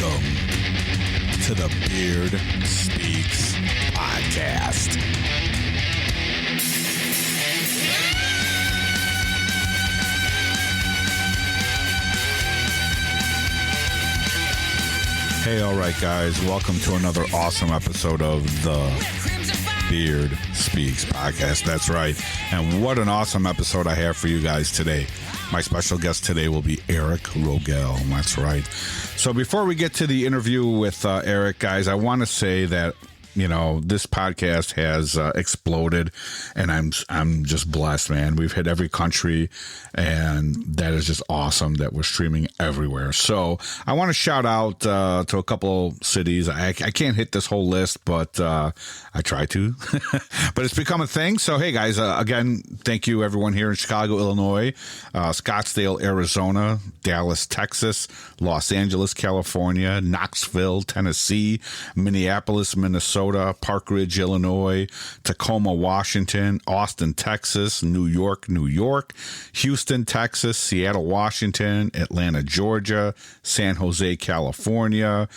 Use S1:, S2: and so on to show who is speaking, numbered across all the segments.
S1: Welcome to the Beard Speaks podcast. Hey, all right, guys. Welcome to another awesome episode of the Beard Speaks podcast. That's right. And what an awesome episode I have for you guys today. My special guest today will be Eric Rogell. That's right. So before we get to the interview with Eric, guys, I want to say that, you know, this podcast has exploded, and I'm just blessed, man. We've hit every country, and that is just awesome that we're streaming everywhere. So I want to shout out to a couple cities. I can't hit this whole list, but I try to. But it's become a thing. So, hey, guys, again, thank you, everyone here in Chicago, Illinois, Scottsdale, Arizona, Dallas, Texas, Los Angeles, California, Knoxville, Tennessee, Minneapolis, Minnesota, Park Ridge, Illinois, Tacoma, Washington, Austin, Texas, New York, Houston, Texas, Seattle, Washington, Atlanta, Georgia, San Jose, California,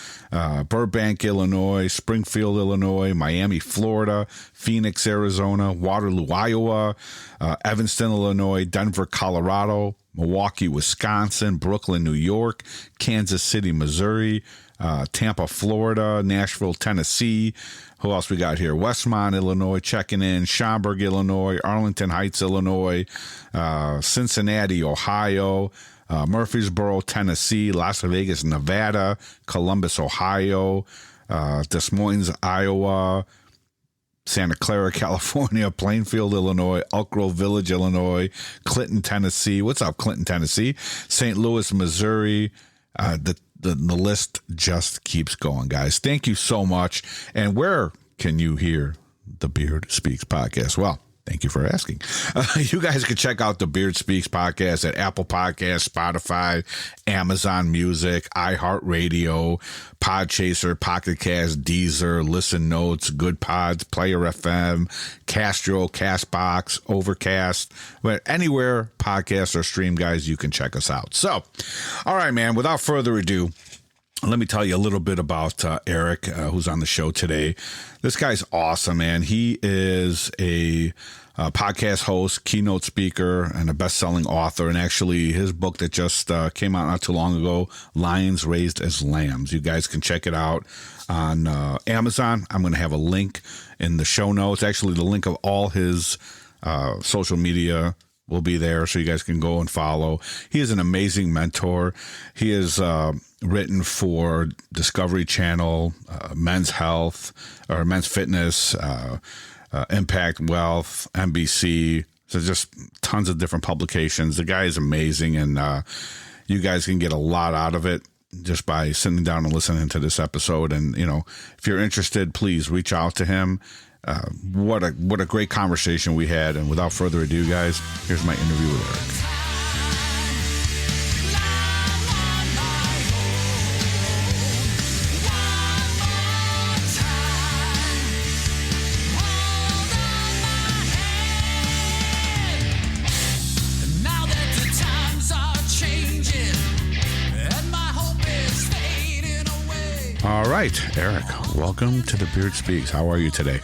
S1: Burbank, Illinois, Springfield, Illinois, Miami, Florida, Phoenix, Arizona, Waterloo, Iowa, Evanston, Illinois, Denver, Colorado, Milwaukee, Wisconsin, Brooklyn, New York, Kansas City, Missouri, Tampa, Florida, Nashville, Tennessee. Who else we got here? Westmont, Illinois, checking in. Schaumburg, Illinois. Arlington Heights, Illinois. Cincinnati, Ohio. Murfreesboro, Tennessee. Las Vegas, Nevada. Columbus, Ohio. Des Moines, Iowa. Santa Clara, California, Plainfield, Illinois, Elk Grove Village, Illinois, Clinton, Tennessee. What's up, Clinton, Tennessee? St. Louis, Missouri. The list just keeps going, guys. Thank you so much. And where can you hear the Beard Speaks podcast? Well, thank you for asking. You guys can check out the Beard Speaks podcast at Apple Podcasts, Spotify, Amazon Music, iHeartRadio, Podchaser, Pocket Cast, Deezer, Listen Notes, Good Pods, Player FM, Castro, Castbox, Overcast. But anywhere podcasts are streamed, guys, you can check us out. So, all right, man, without further ado, let me tell you a little bit about Eric, who's on the show today. This guy's awesome, man. He is a podcast host, keynote speaker, and a best-selling author. And actually, his book that just came out not too long ago, Lions Raised as Lambs. You guys can check it out on Amazon. I'm going to have a link in the show notes. Actually, the link of all his social media will be there, so you guys can go and follow. He is an amazing mentor. He is written for Discovery Channel, Men's Health, or Men's Fitness, Impact Wealth, NBC. So just tons of different publications. The guy is amazing, and you guys can get a lot out of it just by sitting down and listening to this episode. And, you know, if you're interested, please reach out to him. What a great conversation we had. And without further ado, guys, here's my interview with Eric. All right, Eric, welcome to the Beard Speaks. How are you today?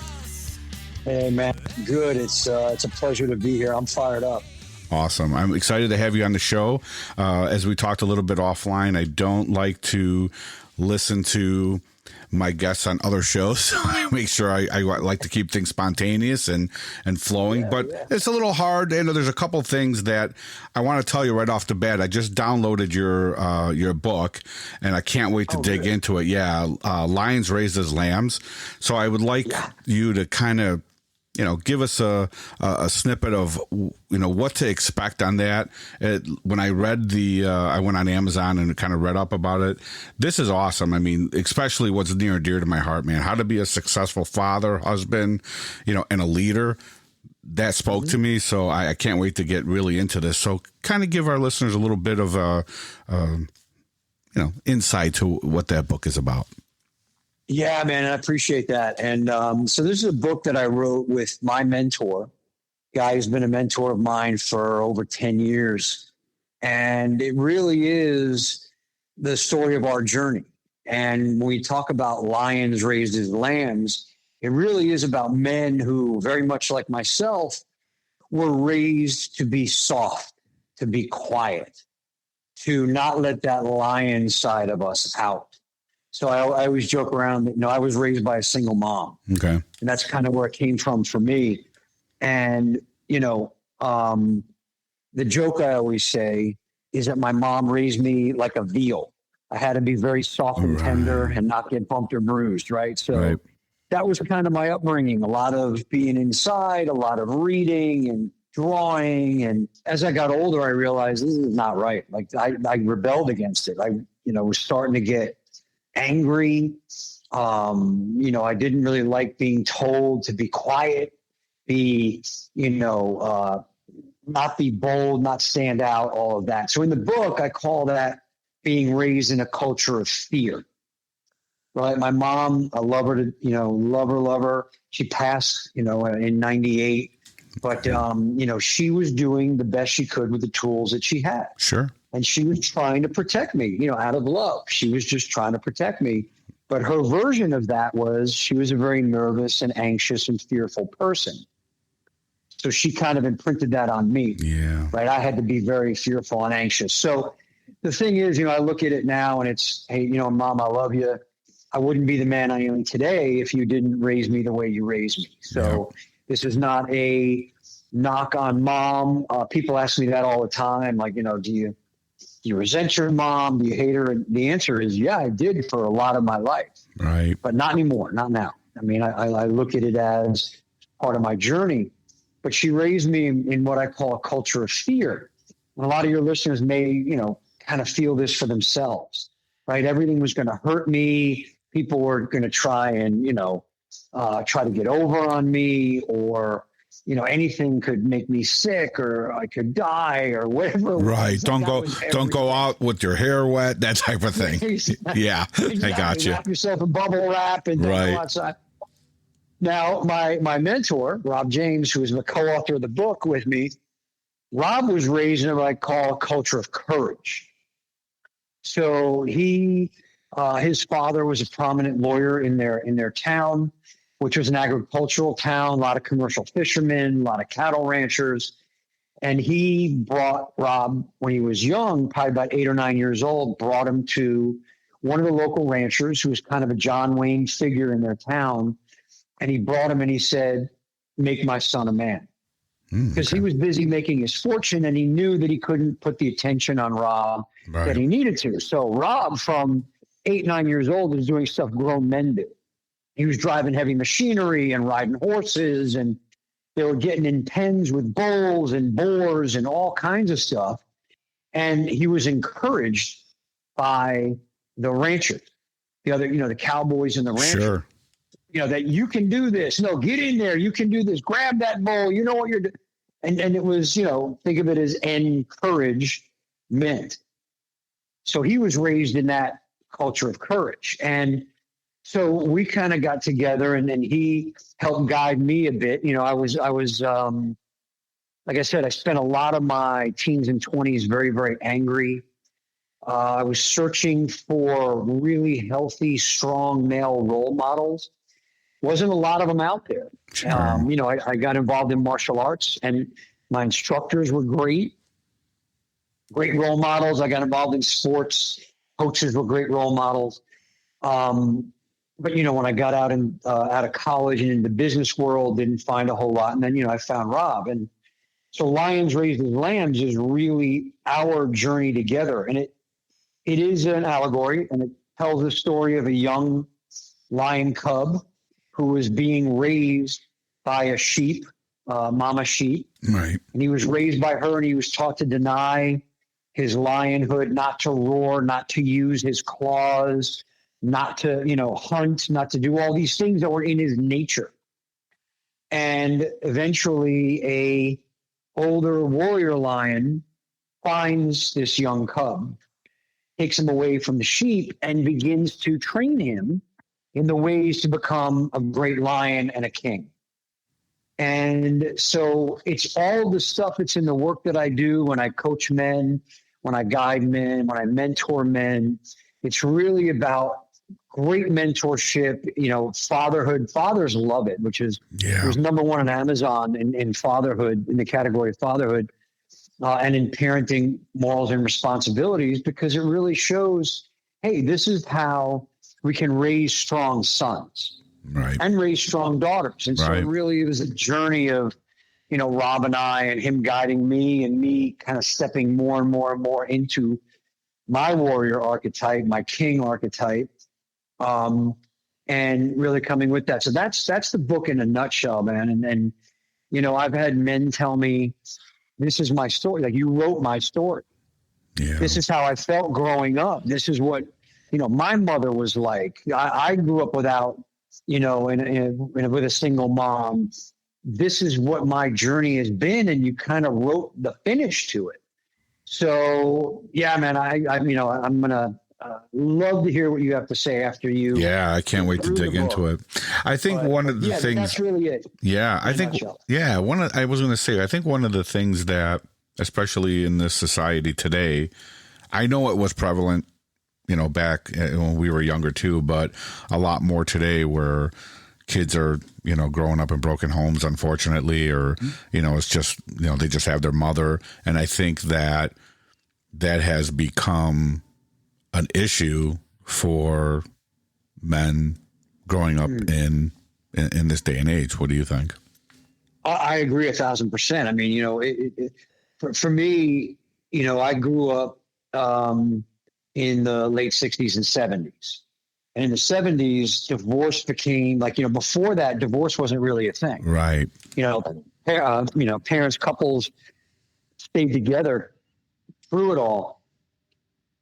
S2: Hey, man. Good. It's a pleasure to be here. I'm fired up.
S1: Awesome. I'm excited to have you on the show. As we talked a little bit offline, I don't like to listen to my guests on other shows. So I make sure I like to keep things spontaneous and flowing, but it's a little hard. And there's a couple things that I want to tell you right off the bat. I just downloaded your book, and I can't wait to dig into it. Yeah. Lions Raised as Lambs. So I would like you to kind of, you know, give us a snippet of, you know, what to expect on that. When I read I went on Amazon and kind of read up about it. This is awesome. I mean, especially what's near and dear to my heart, man, how to be a successful father, husband, you know, and a leader. That spoke to me. So I can't wait to get really into this. So kind of give our listeners a little bit of insight to what that book is about.
S2: Yeah, man, I appreciate that. And so this is a book that I wrote with my mentor, guy who's been a mentor of mine for over 10 years. And it really is the story of our journey. And when we talk about lions raised as lambs, it really is about men who, very much like myself, were raised to be soft, to be quiet, to not let that lion side of us out. So I always joke around that, I was raised by a single mom.
S1: Okay.
S2: And that's kind of where it came from for me. And, the joke I always say is that my mom raised me like a veal. I had to be very soft and tender and not get bumped or bruised, right? So that was kind of my upbringing, a lot of being inside, a lot of reading and drawing. And as I got older, I realized this is not right. Like I rebelled against it. I was starting to get angry. I didn't really like being told to be quiet, not be bold, not stand out, all of that. So in the book, I call that being raised in a culture of fear. Right. My mom, I love her love her. She passed, in 98, but, she was doing the best she could with the tools that she had.
S1: Sure.
S2: And she was trying to protect me, out of love. She was just trying to protect me. But her version of that was she was a very nervous and anxious and fearful person. So she kind of imprinted that on me.
S1: Yeah.
S2: Right. I had to be very fearful and anxious. So the thing is, I look at it now and it's, hey, Mom, I love you. I wouldn't be the man I am today if you didn't raise me the way you raised me. So This is not a knock on Mom. People ask me that all the time. Like, do you resent your mom? Do you hate her? And the answer is, yeah, I did for a lot of my life.
S1: Right.
S2: But not anymore. Not now. I mean, I look at it as part of my journey. But she raised me in what I call a culture of fear. And a lot of your listeners may, kind of feel this for themselves, right? Everything was going to hurt me. People were going to try and, try to get over on me, or, anything could make me sick, or I could die, or whatever.
S1: Right. Don't go out with your hair wet, that type of thing. Yeah. Exactly. I got you.
S2: Wrap yourself in bubble wrap and then go outside. Now, my mentor, Rob James, who is the co-author of the book with me, Rob was raised in what I call a culture of courage. So his father was a prominent lawyer in their town, which was an agricultural town, a lot of commercial fishermen, a lot of cattle ranchers. And he brought Rob, when he was young, probably about 8 or 9 years old, brought him to one of the local ranchers who was kind of a John Wayne figure in their town. And he brought him and he said, "Make my son a man." Because he was busy making his fortune and he knew that he couldn't put the attention on Rob that he needed to. So Rob, from 8, 9 years old, was doing stuff grown men do. He was driving heavy machinery and riding horses, and they were getting in pens with bulls and boars and all kinds of stuff. And he was encouraged by the ranchers, the other, the cowboys and the ranchers.
S1: Sure.
S2: That you can do this. No, get in there. You can do this. Grab that bull. You know what you're doing. And it was, think of it as encouragement. So he was raised in that culture of courage. And so we kind of got together, and then he helped guide me a bit. I was like I said, I spent a lot of my teens and 20s very, very angry. I was searching for really healthy, strong male role models. Wasn't a lot of them out there. Sure. I got involved in martial arts, and my instructors were great role models. I got involved in sports. Coaches were great role models. But, when I got out of college and in the business world, didn't find a whole lot. And then, I found Rob. And so Lions Raised as Lambs is really our journey together. And it is an allegory, and it tells the story of a young lion cub who was being raised by a sheep, mama sheep.
S1: Right.
S2: And he was raised by her, and he was taught to deny his lionhood, not to roar, not to use his claws, not to, hunt, not to do all these things that were in his nature. And eventually a older warrior lion finds this young cub, takes him away from the sheep, and begins to train him in the ways to become a great lion and a king. And so it's all the stuff that's in the work that I do when I coach men, when I guide men, when I mentor men. It's really about great mentorship, fatherhood. Fathers love it, which is it was number one on Amazon in fatherhood, in the category of fatherhood, and in parenting morals and responsibilities, because it really shows, hey, this is how we can raise strong sons and raise strong daughters. And so it was a journey of, Rob and I, and him guiding me, and me kind of stepping more and more and more into my warrior archetype, my king archetype, and really coming with that. So that's the book in a nutshell, man. And I've had men tell me, this is my story. Like, you wrote my story. Yeah. This is how I felt growing up. This is what, my mother was like. I grew up without, with a single mom. This is what my journey has been. And you kind of wrote the finish to it. So, yeah, man, I'm going to love to hear what you have to say after you.
S1: Yeah, I can't wait to dig into it. I think one of the things. That's really it. Yeah, I think. Yeah, I was going to say, I think one of the things that, especially in this society today, I know it was prevalent, back when we were younger too, but a lot more today, where kids are, growing up in broken homes, unfortunately, or, it's just, they just have their mother. And I think that has become an issue for men growing up in this day and age. What do you think?
S2: I agree 1,000%. I mean, for me, I grew up in the late 60s and 70s. And in the 70s, divorce became before that, divorce wasn't really a thing.
S1: Right.
S2: Parents, couples stayed together through it all.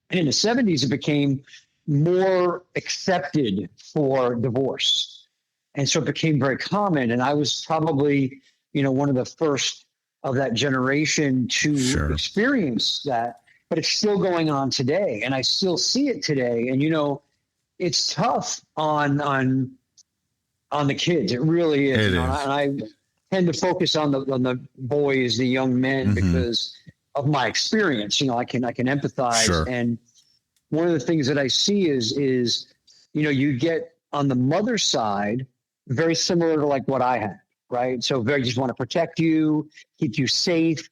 S2: And in the 70s, it became more accepted for divorce. And so it became very common. And I was probably, one of the first of that generation to experience that. But it's still going on today. And I still see it today. And, it's tough on the kids. It really is. And I tend to focus on the boys, the young men, because of my experience. I can empathize.
S1: Sure.
S2: And one of the things that I see is you get on the mother's side very similar to like what I had, right? So very just want to protect you, keep you safe,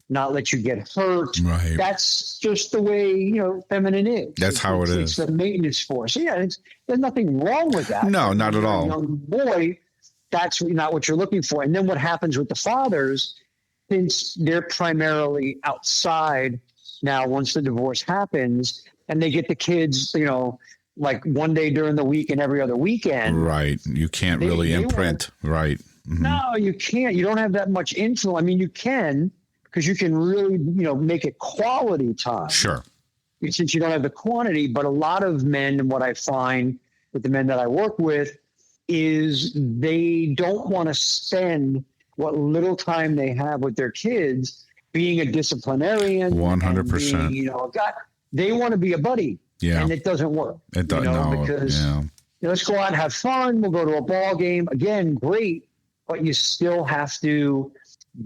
S2: not let you get hurt.
S1: Right.
S2: That's just the way, feminine is.
S1: That's how it is.
S2: It's the maintenance force. Yeah, there's nothing wrong with that.
S1: No, not at all.
S2: A young boy, that's not what you're looking for. And then what happens with the fathers, since they're primarily outside now, once the divorce happens, and they get the kids, like one day during the week and every other weekend.
S1: Right. You can't really imprint. Right.
S2: Mm-hmm. No, you can't. You don't have that much influence. I mean, you can, because you can really, make it quality time.
S1: Sure.
S2: Since you don't have the quantity. But a lot of men, and what I find with the men that I work with, is they don't want to spend what little time they have with their kids being a disciplinarian.
S1: 100%.
S2: They want to be a buddy.
S1: Yeah.
S2: And it doesn't work.
S1: It doesn't.
S2: Because let's go out and have fun. We'll go to a ball game. Again, great. But you still have to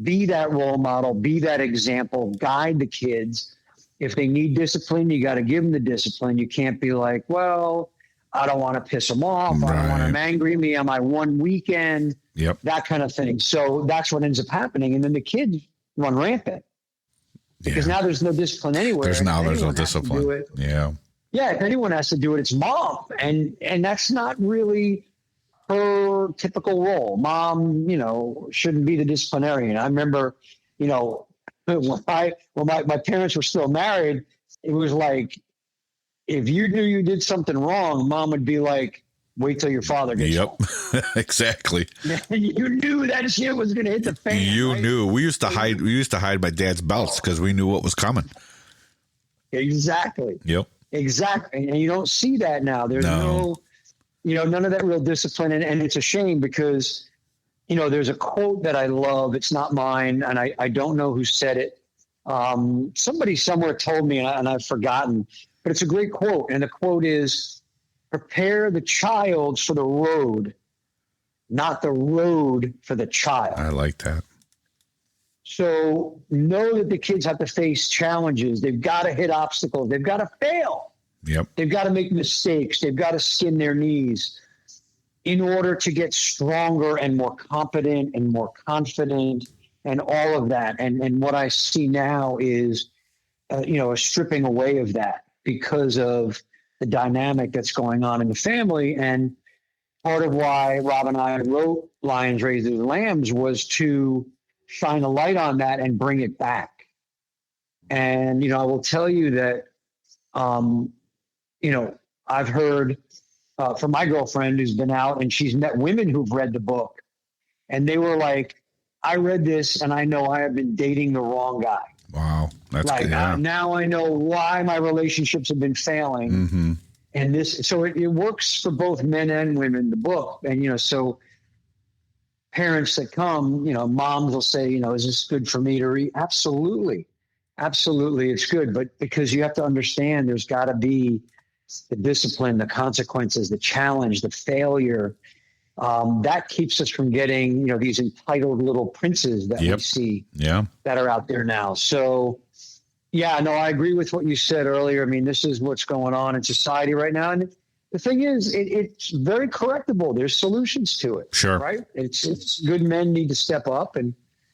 S2: be that role model, be that example, guide the kids. If they need discipline, you got to give them the discipline. You can't be like, well, I don't want to piss them off. Right. I don't want them angry at me on my one weekend.
S1: Yep.
S2: That kind of thing. So that's what ends up happening. And then the kids run rampant because now there's no discipline anywhere.
S1: There's no discipline. Yeah.
S2: Yeah. If anyone has to do it, it's mom. And that's not really her typical role. Mom, shouldn't be the disciplinarian. I remember, when my parents were still married, it was like, if you knew you did something wrong, mom would be like, wait till your father gets home.
S1: Exactly.
S2: And you knew that shit was going to hit the fan.
S1: You knew. We used to hide my dad's belts because we knew what was coming.
S2: Exactly.
S1: Yep.
S2: Exactly. And you don't see that now. There's no none of that real discipline. And it's a shame because, there's a quote that I love. It's not mine. And I don't know who said it. Somebody somewhere told me, and I've forgotten, but it's a great quote. And the quote is, prepare the child for the road, not the road for the child.
S1: I like that.
S2: So know that the kids have to face challenges. They've got to hit obstacles. They've got to fail.
S1: Yep.
S2: They've got to make mistakes. They've got to skin their knees in order to get stronger and more competent and more confident and all of that. And what I see now is, a stripping away of that because of the dynamic that's going on in the family. And part of why Rob and I wrote Lions Raise Their Lambs was to shine a light on that and bring it back. And, I will tell you that, I've heard from my girlfriend who's been out and she's met women who've read the book and they were like, I read this and I know I have been dating the wrong guy.
S1: Wow. That's
S2: like,
S1: good. Yeah.
S2: Now I know why my relationships have been failing.
S1: Mm-hmm.
S2: And so it works for both men and women, the book. And, so parents that come, moms will say, is this good for me to read? Absolutely. Absolutely. It's good. But because you have to understand there's got to be the discipline, the consequences, the challenge, the failure, that keeps us from getting, these entitled little princes that we see that are out there now. So, yeah, no, I agree with what you said earlier. I mean, this is what's going on in society right now. And the thing is, it's very correctable. There's solutions to it.
S1: Sure.
S2: Right? It's good men need to step up and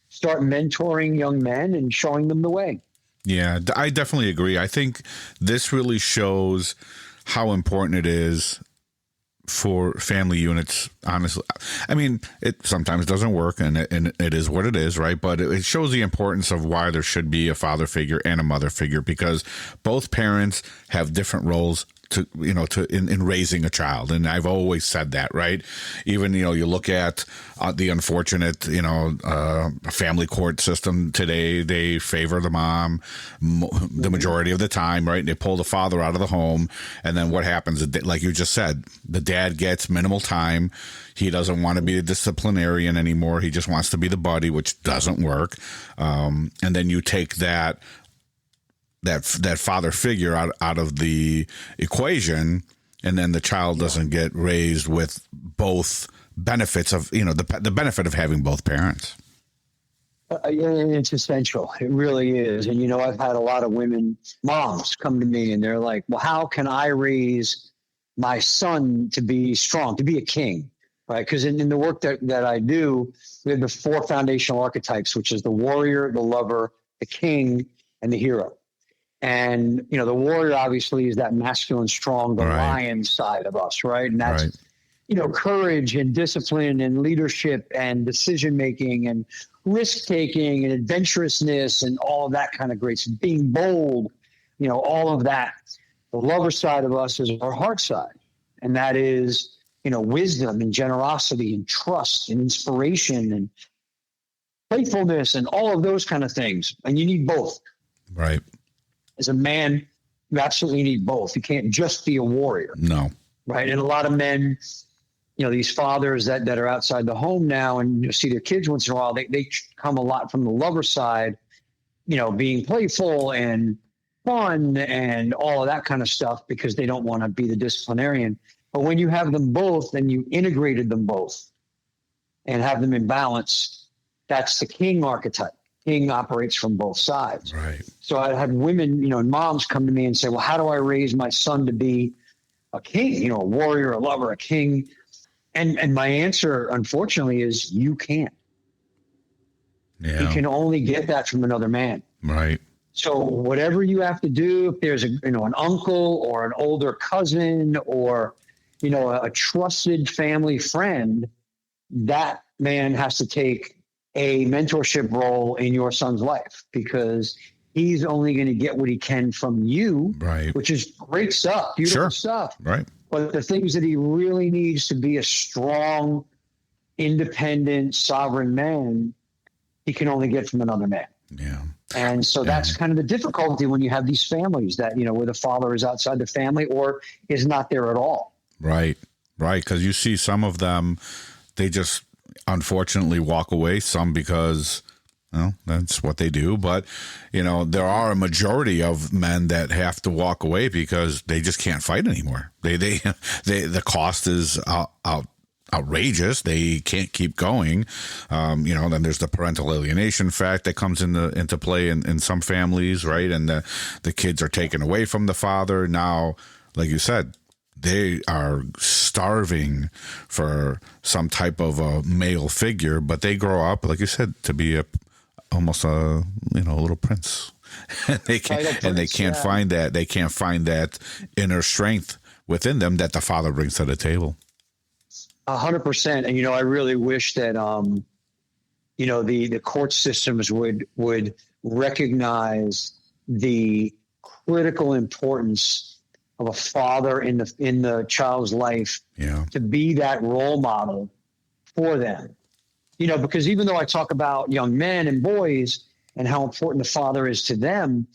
S2: start mentoring young men and showing them the way.
S1: Yeah, I definitely agree. I think this really shows how important it is for family units, honestly. I mean, it sometimes doesn't work and it is what it is, right? But it shows the importance of why there should be a father figure and a mother figure, because both parents have different roles in raising a child. And I've always said that, right? Even, you look at the unfortunate, family court system today, they favor the mom the majority of the time, right? They pull the father out of the home. And then what happens, like you just said, the dad gets minimal time. He doesn't want to be a disciplinarian anymore. He just wants to be the buddy, which doesn't work. And then you take that father figure out of the equation, and then the child doesn't get raised with both benefits of, the benefit of having both parents.
S2: It's essential. It really is. And, I've had a lot of moms come to me and they're like, well, how can I raise my son to be strong, to be a king? Right. Because in the work that I do, we have the 4 foundational archetypes, which is the warrior, the lover, the king, and the hero. And, the warrior obviously is that masculine, strong, the lion side of us, right? And that's, courage and discipline and leadership and decision-making and risk-taking and adventurousness and all of that kind of great stuff, being bold, all of that. The lover side of us is our heart side. And that is, wisdom and generosity and trust and inspiration and playfulness and all of those kind of things. And you need both.
S1: Right.
S2: As a man, you absolutely need both. You can't just be a warrior.
S1: No.
S2: Right. And a lot of men, these fathers that are outside the home now and you see their kids once in a while, they come a lot from the lover side, being playful and fun and all of that kind of stuff because they don't want to be the disciplinarian. But when you have them both and you integrated them both and have them in balance, that's the king archetype. King operates from both sides.
S1: Right.
S2: So I had women, and moms come to me and say, well, how do I raise my son to be a king, a warrior, a lover, a king? And my answer, unfortunately, is you can't.
S1: Yeah.
S2: You can only get that from another man.
S1: Right.
S2: So whatever you have to do, if there's an uncle or an older cousin or, a trusted family friend, that man has to take a mentorship role in your son's life because he's only going to get what he can from you,
S1: right?
S2: Which is great stuff, beautiful stuff.
S1: Right.
S2: But the things that he really needs to be a strong, independent, sovereign man, he can only get from another man.
S1: Yeah.
S2: And so that's kind of the difficulty when you have these families that, where the father is outside the family or is not there at all.
S1: Right. Right. Because you see some of them, they just unfortunately walk away, some because that's what they do. But, there are a majority of men that have to walk away because they just can't fight anymore. The cost is outrageous. They can't keep going. Then there's the parental alienation fact that comes into play in some families, right? And the kids are taken away from the father. Now, like you said, they are starving for some type of a male figure, but they grow up, like you said, to be almost a little prince. They can't find that. They can't find that inner strength within them that the father brings to the table.
S2: 100%. And, I really wish that, the court systems would recognize the critical importance of a father in the child's life to be that role model for them. Because even though I talk about young men and boys and how important the father is to them,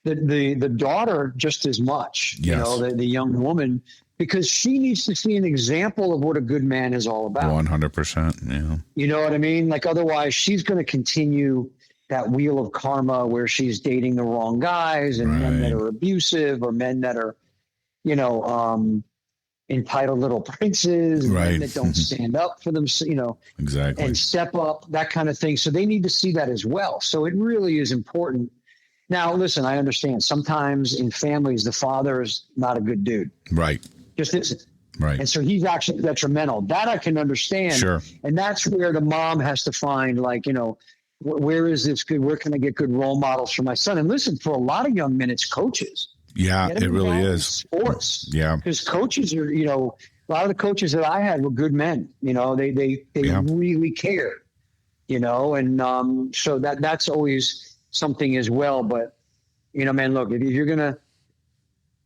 S2: the daughter just as much,
S1: yes.
S2: The young woman, because she needs to see an example of what a good man is all about.
S1: 100%. Yeah.
S2: You know what I mean? Like, otherwise she's going to continue that wheel of karma where she's dating the wrong guys and men that are abusive, or men that are, entitled little princes, and men that don't stand up for them,
S1: exactly,
S2: and step up, that kind of thing. So they need to see that as well. So it really is important. Now, listen, I understand sometimes in families, the father is not a good dude.
S1: Right.
S2: Just isn't.
S1: Right.
S2: And so he's actually detrimental. That I can understand.
S1: Sure.
S2: And that's where the mom has to find, where is this good? Where can I get good role models for my son? And listen, for a lot of young men, it's coaches.
S1: Yeah, it really is.
S2: Sports.
S1: Yeah.
S2: Because coaches are, a lot of the coaches that I had were good men. They really cared, and so that's always something as well. But, man, look, if you're going to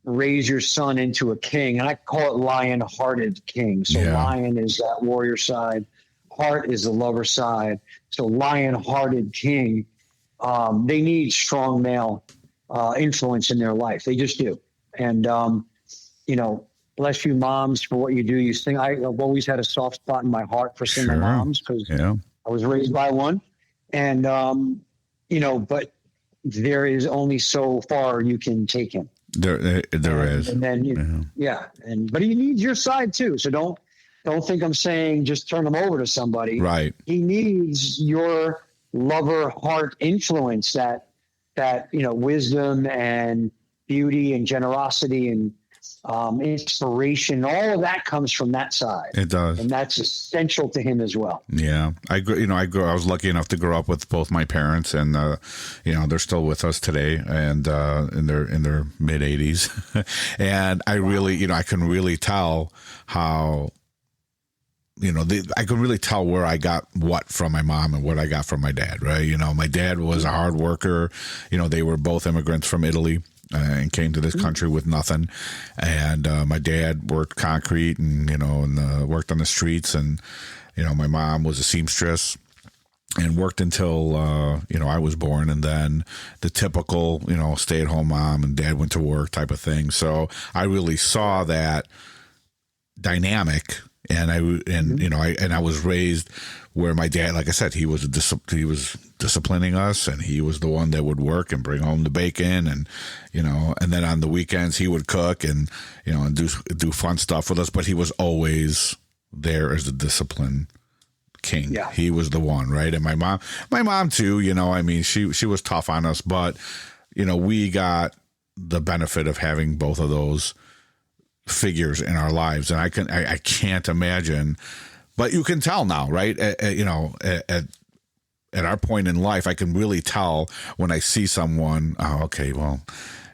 S2: raise your son into a king, and I call it lion-hearted king. So lion is that warrior side. Heart is the lover side. So lion-hearted king, they need strong male influence in their life. They just do. And, bless you moms for what you do. You sing. I've always had a soft spot in my heart for single moms because I was raised by one. And, but there is only so far you can take him.
S1: There is.
S2: And then, but he needs your side too. So don't think I'm saying just turn him over to somebody.
S1: Right.
S2: He needs your lover heart influence, that wisdom and beauty and generosity and inspiration. All of that comes from that side.
S1: It does, and
S2: that's essential to him as well.
S1: Yeah, I was lucky enough to grow up with both my parents, and they're still with us today, and in their mid 80s, and I really, I can really tell how. I can really tell where I got what from my mom and what I got from my dad, right? My dad was a hard worker. They were both immigrants from Italy and came to this country with nothing. And my dad worked concrete and worked on the streets. And, my mom was a seamstress and worked until, I was born. And then the typical, stay-at-home mom and dad went to work type of thing. So I really saw that dynamic. And I was raised where my dad, like I said, he was disciplining us, and he was the one that would work and bring home the bacon, and and then on the weekends he would cook and and do fun stuff with us. But he was always there as the discipline king. Yeah. He was the one, right? And my mom too. She was tough on us, but we got the benefit of having both of those figures in our lives, and I can't imagine, but you can tell now, right? At our point in life, I can really tell when I see someone. Oh, okay, well,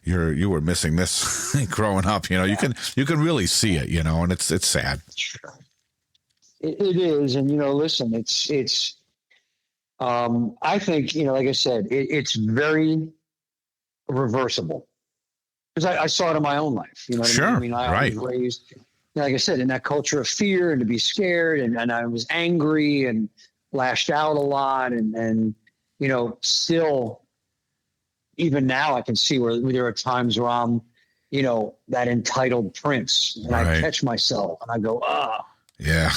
S1: you were missing this growing up. You can really see it. And it's sad.
S2: Sure. It is, and listen, it's. I think like I said, it's very reversible. Because I saw it in my own life. You know what I mean? I was raised, like I said, in that culture of fear and to be scared. And I was angry and lashed out a lot. And still, even now I can see where there are times where I'm, that entitled prince. And I catch myself and I go,
S1: Yeah.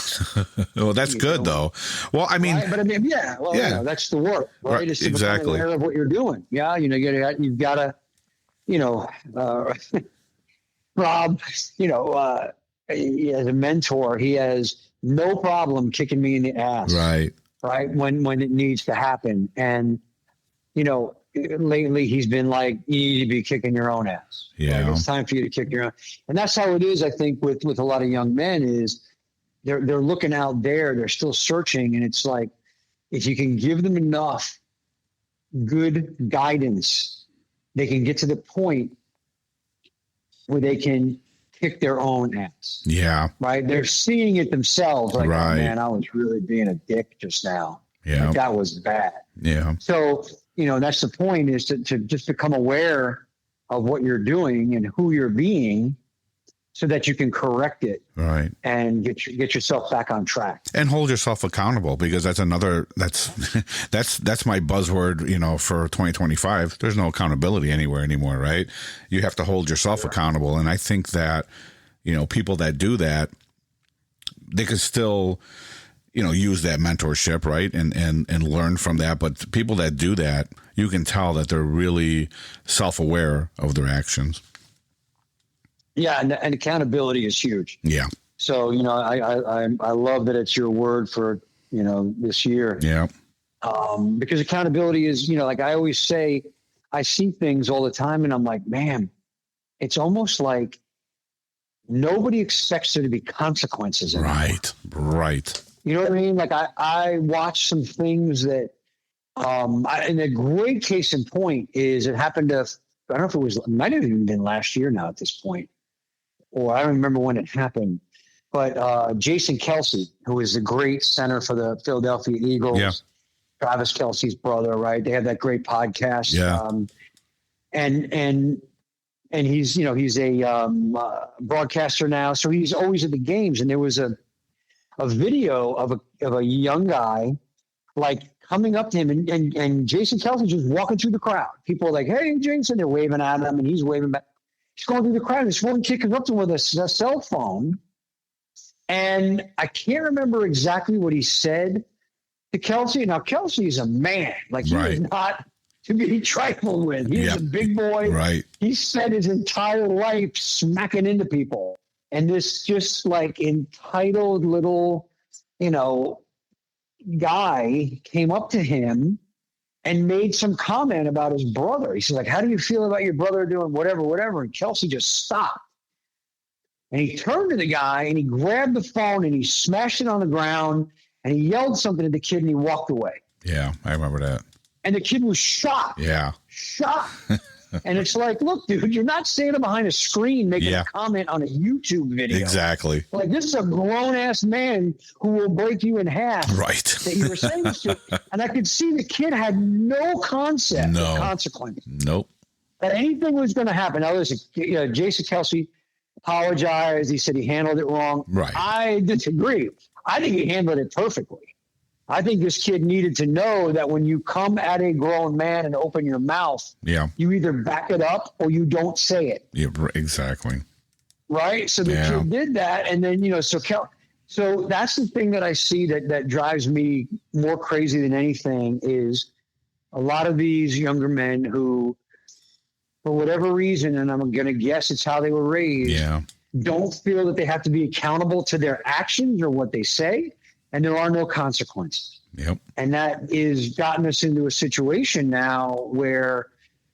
S1: Well, that's good though. Well, I mean,
S2: right? But that's the work, right? It's
S1: exactly.
S2: aware of what you're doing. Yeah. You've got to, Rob, as a mentor, he has no problem kicking me in the ass.
S1: Right.
S2: Right. When it needs to happen. And, lately he's been like, you need to be kicking your own ass.
S1: Yeah.
S2: Like, it's time for you to kick your own. And that's how it is, I think, with a lot of young men is they're looking out there, they're still searching. And it's like, if you can give them enough good guidance, they can get to the point where they can kick their own ass.
S1: Yeah.
S2: Right. They're seeing it themselves. Like,
S1: right.
S2: Oh, man, I was really being a dick just now.
S1: Yeah.
S2: Like, that was bad.
S1: Yeah.
S2: So, that's the point, is to just become aware of what you're doing and who you're being, so that you can correct it,
S1: right,
S2: and get yourself back on track
S1: and hold yourself accountable, because that's my buzzword, for 2025. There's no accountability anywhere anymore, right? You have to hold yourself accountable. And I think that, people that do that, they could still, use that mentorship, right? And learn from that. But people that do that, you can tell that they're really self-aware of their actions.
S2: Yeah, and accountability is huge.
S1: Yeah.
S2: So, I love that it's your word for, this year.
S1: Yeah.
S2: Because accountability is, like I always say, I see things all the time and I'm like, man, it's almost like nobody expects there to be consequences.
S1: Right. Right.
S2: You know what I mean? Like I watched some things that, and a great case in point is it happened to, I don't know if it might have even been last year now at this point, or I don't remember when it happened, but Jason Kelsey, who is the great center for the Philadelphia Eagles,
S1: yeah.
S2: Travis Kelsey's brother, right? They have that great podcast.
S1: Yeah.
S2: And he's, he's a broadcaster now. So he's always at the games. And there was a video of a young guy, like, coming up to him, and Jason Kelsey just walking through the crowd. People are like, hey, Jason, they're waving at him, and he's waving back. He's going through the crowd. This one kid comes up to him with a cell phone, and I can't remember exactly what he said to Kelsey. Now, Kelsey is a man. Like, he
S1: right.
S2: is not to be trifled with. He's
S1: yep.
S2: a big boy.
S1: Right.
S2: He spent his entire life smacking into people. And this just, like, entitled little, guy came up to him and made some comment about his brother. He says, like, how do you feel about your brother doing whatever? And Kelsey just stopped. And he turned to the guy and he grabbed the phone and he smashed it on the ground and he yelled something at the kid and he walked away.
S1: Yeah, I remember that.
S2: And the kid was shocked.
S1: Yeah.
S2: Shocked. And it's like, look, dude, you're not standing behind a screen making a comment on a YouTube video.
S1: Exactly.
S2: Like, this is a grown-ass man who will break you in half.
S1: Right.
S2: That you were saying this to. And I could see the kid had no concept of consequences.
S1: Nope.
S2: That anything was going to happen. Now, listen, Jason Kelsey apologized. He said he handled it wrong.
S1: Right.
S2: I disagree. I think he handled it perfectly. I think this kid needed to know that when you come at a grown man and open your mouth, you either back it up or you don't say it.
S1: Yeah, exactly.
S2: Right. So the kid did that. And then, so that's the thing that I see that drives me more crazy than anything is a lot of these younger men who, for whatever reason, and I'm going to guess it's how they were raised, don't feel that they have to be accountable to their actions or what they say. And there are no consequences.
S1: Yep.
S2: And that is gotten us into a situation now where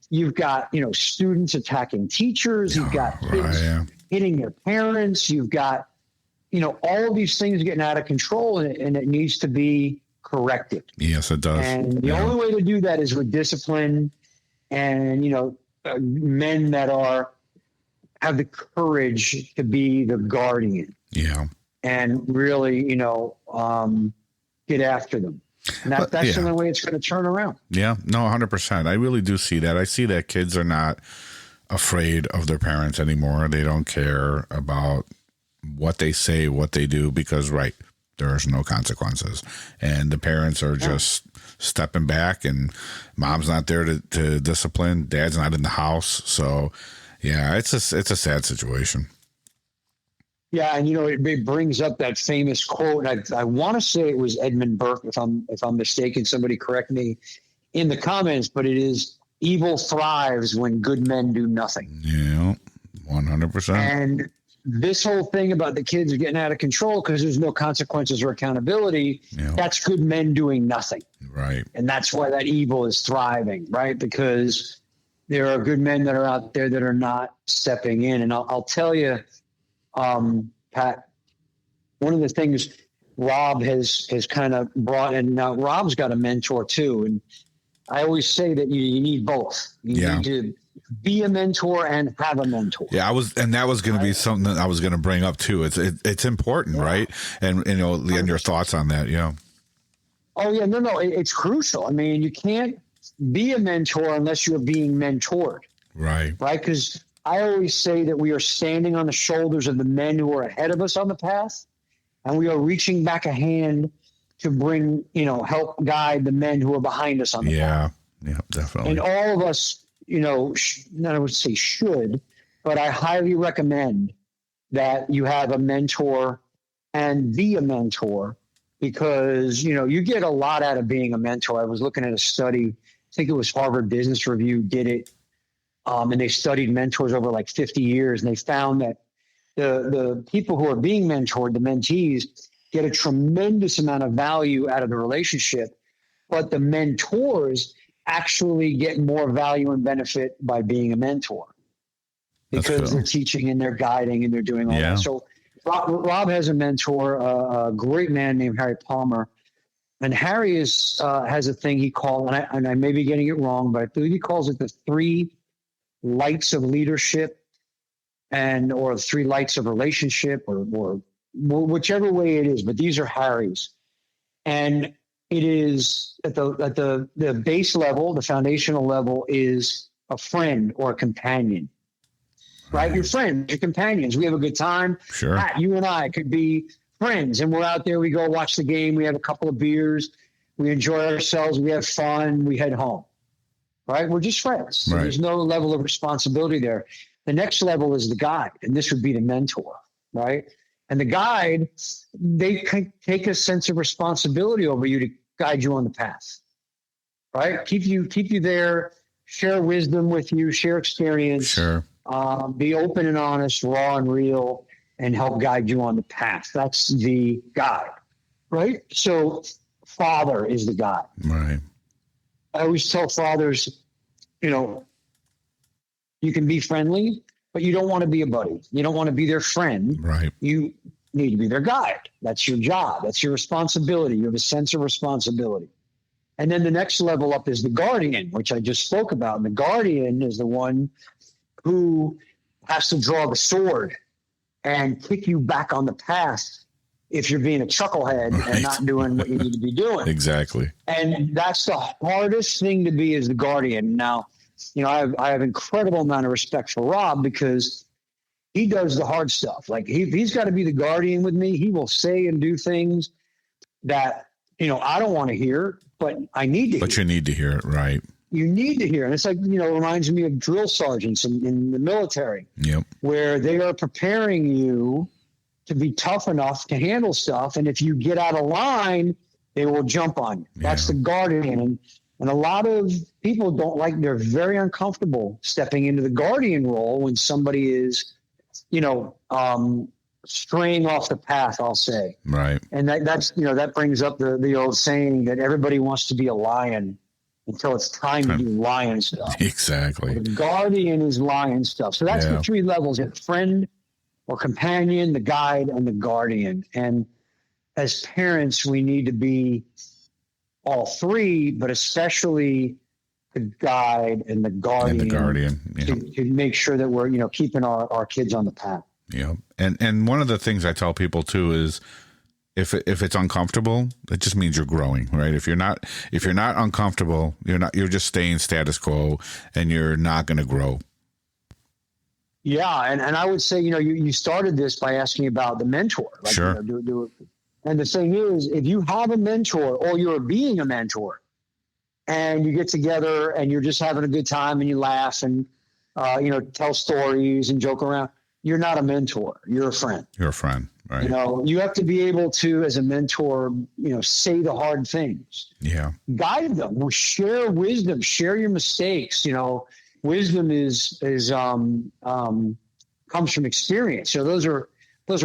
S2: you've got, students attacking teachers. You've got kids hitting their parents. You've got, all of these things getting out of control, and it needs to be corrected.
S1: Yes, it does.
S2: And the only way to do that is with discipline and, men that have the courage to be the guardian.
S1: Yeah.
S2: And really, get after them. And that's the only way it's going to turn around.
S1: Yeah, no, 100%. I really do see that. I see that kids are not afraid of their parents anymore. They don't care about what they say, what they do, because, there's no consequences. And the parents are just stepping back, and mom's not there to discipline. Dad's not in the house. So, it's a sad situation.
S2: Yeah, and it brings up that famous quote. And I want to say it was Edmund Burke. If I'm mistaken, somebody correct me in the comments. But it is, evil thrives when good men do nothing.
S1: Yeah, 100%.
S2: And this whole thing about the kids are getting out of control because there's no consequences or accountability, that's good men doing nothing.
S1: Right.
S2: And that's why that evil is thriving, right? Because there are good men that are out there that are not stepping in. And I'll tell you, Pat, one of the things Rob has kind of brought in. Now, Rob's got a mentor too. And I always say that you need both. You need to be a mentor and have a mentor.
S1: Yeah, that was going to be something that I was going to bring up too. It's important, right? And and your thoughts on that,
S2: Oh yeah, no, it's crucial. I mean, you can't be a mentor unless you're being mentored,
S1: right?
S2: Because I always say that we are standing on the shoulders of the men who are ahead of us on the path, and we are reaching back a hand to bring, help guide the men who are behind us on the path.
S1: Yeah, definitely.
S2: And all of us, I would say should, but I highly recommend that you have a mentor and be a mentor, because, you get a lot out of being a mentor. I was looking at a study, I think it was Harvard Business Review did it. And they studied mentors over like 50 years. And they found that the people who are being mentored, the mentees, get a tremendous amount of value out of the relationship, but the mentors actually get more value and benefit by being a mentor, because they're teaching and they're guiding and they're doing all that. So Rob has a mentor, a great man named Harry Palmer, and Harry has a thing he called, and I may be getting it wrong, but I believe he calls it the 3 lights of leadership, or 3 lights of relationship, or whichever way it is. But these are Harry's, and it is at the base level, the foundational level is a friend or a companion, right? Your friends, your companions. We have a good time.
S1: Sure.
S2: Pat, you and I could be friends, and we're out there. We go watch the game. We have a couple of beers. We enjoy ourselves. We have fun. We head home, right? We're just friends. So there's no level of responsibility there. The next level is the guide, and this would be the mentor, right? And the guide, they can take a sense of responsibility over you to guide you on the path, right? Keep you there, share wisdom with you, share experience, be open and honest, raw and real, and help guide you on the path. That's the guide, right? So father is the guide.
S1: Right.
S2: I always tell fathers, you can be friendly, but you don't want to be a buddy. You don't want to be their friend.
S1: Right.
S2: You need to be their guide. That's your job. That's your responsibility. You have a sense of responsibility. And then the next level up is the guardian, which I just spoke about. And the guardian is the one who has to draw the sword and kick you back on the path if you're being a chucklehead and not doing what you need to be doing.
S1: Exactly.
S2: And that's the hardest thing to be, as the guardian. Now, I have incredible amount of respect for Rob, because he does the hard stuff. Like he's got to be the guardian with me. He will say and do things that, I don't want to hear, but I need to hear.
S1: But you need to hear it, right?
S2: You need to hear. And it's like, it reminds me of drill sergeants in the military, where they are preparing you to be tough enough to handle stuff. And if you get out of line, they will jump on you. That's the guardian. And a lot of people they're very uncomfortable stepping into the guardian role when somebody is, straying off the path, I'll say.
S1: Right.
S2: And that brings up the old saying that everybody wants to be a lion until it's time to do lion stuff.
S1: Exactly.
S2: The guardian is lion stuff. So that's the 3 levels: a friend or companion, the guide, and the guardian. And as parents, we need to be all 3, but especially the guide and the guardian. To make sure that we're, keeping our kids on the path.
S1: Yeah. And one of the things I tell people too is, if it's uncomfortable, it just means you're growing, right? If you're not uncomfortable, you're just staying status quo, and you're not going to grow.
S2: Yeah. And I would say, you started this by asking about the mentor. Like,
S1: sure.
S2: And the thing is, if you have a mentor, or you're being a mentor, and you get together and you're just having a good time and you laugh and, tell stories and joke around, you're not a mentor. You're a friend.
S1: You're a friend, right?
S2: You have to be able to, as a mentor, say the hard things.
S1: Yeah.
S2: Guide them. Share wisdom. Share your mistakes. Wisdom is comes from experience. So those are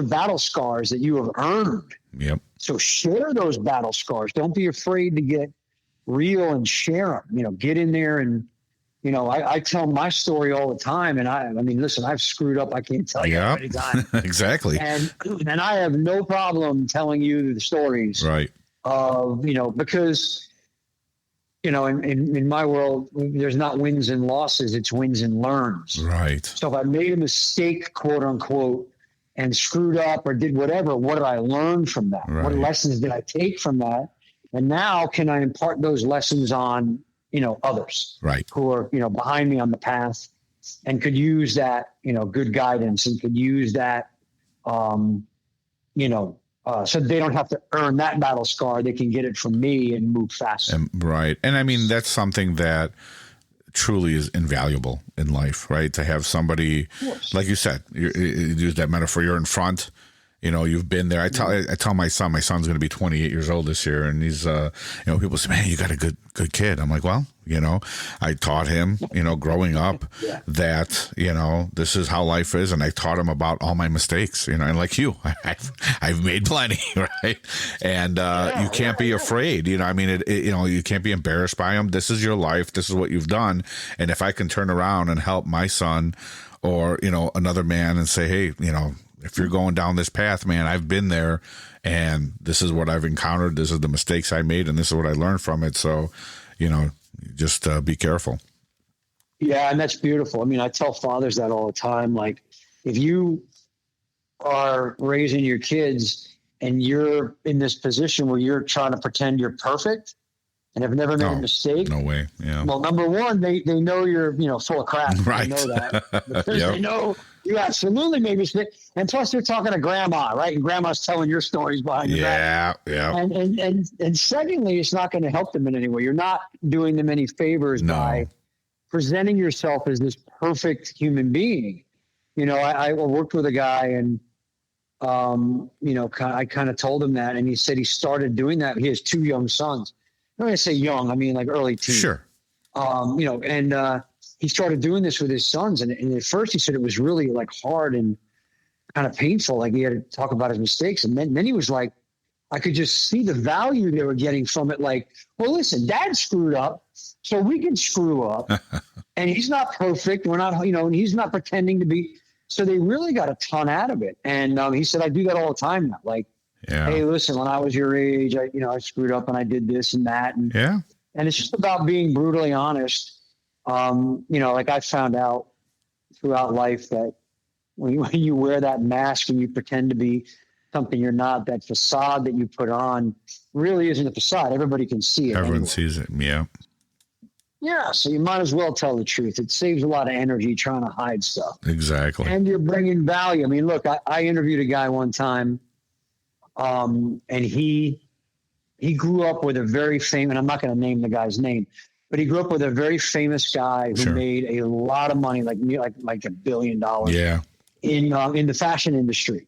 S2: battle scars that you have earned.
S1: Yep.
S2: So share those battle scars. Don't be afraid to get real and share them. Get in there and, I tell my story all the time. And I mean, listen, I've screwed up. I can't tell you how many times.
S1: Exactly.
S2: And I have no problem telling you the stories.
S1: Right.
S2: Because, in my world, there's not wins and losses. It's wins and learns.
S1: Right.
S2: So if I made a mistake, quote unquote, and screwed up or did whatever, what did I learn from that?
S1: Right.
S2: What lessons did I take from that? And now can I impart those lessons on, others who are, behind me on the path and could use that, good guidance and could use that, so they don't have to earn that battle scar. They can get it from me and move faster.
S1: Right. And I mean, that's something that truly is invaluable in life, right? To have somebody, like you said, you use that metaphor, you're in front, you've been there. I tell my son's going to be 28 years old this year. And he's, people say, man, you got a good kid. I'm like, well, I taught him, growing up that, this is how life is. And I taught him about all my mistakes, and like you, I've made plenty, right? And you can't be afraid, you can't be embarrassed by them. This is your life. This is what you've done. And if I can turn around and help my son or, another man and say, hey, if you're going down this path, man, I've been there and this is what I've encountered. This is the mistakes I made and this is what I learned from it. So, just be careful.
S2: Yeah. And that's beautiful. I mean, I tell fathers that all the time. Like if you are raising your kids and you're in this position where you're trying to pretend you're perfect and have never made a mistake.
S1: No way. Yeah.
S2: Well, number one, they know you're, full of crap.
S1: Right.
S2: They know that. Because they know you absolutely made mistakes. And plus they're talking to grandma, right? And grandma's telling your stories behind your back.
S1: Yeah.
S2: And secondly, it's not going to help them in any way. You're not doing them any favors by presenting yourself as this perfect human being. I worked with a guy and, I kind of told him that. And he said he started doing that. He has 2 young sons. When I say young, I mean like early teens. Sure. He started doing this with his sons. And at first he said it was really like hard and kind of painful. Like he had to talk about his mistakes. And then he was like, I could just see the value they were getting from it. Like, well, listen, dad screwed up, so we can screw up. And he's not perfect. We're not, and he's not pretending to be. So they really got a ton out of it. And he said, I do that all the time now. Like, hey, listen, when I was your age, I screwed up and I did this and that. And it's just about being brutally honest. Like I found out throughout life that when you wear that mask and you pretend to be something you're not, that facade that you put on really isn't a facade. Everybody can see it.
S1: Everyone sees it. Yeah.
S2: Yeah. So you might as well tell the truth. It saves a lot of energy trying to hide stuff.
S1: Exactly.
S2: And you're bringing value. I mean, look, I interviewed a guy one time, and he grew up with a very famous, and I'm not going to name the guy's name, but he grew up with a very famous guy who made a lot of money, like $1 billion in the fashion industry,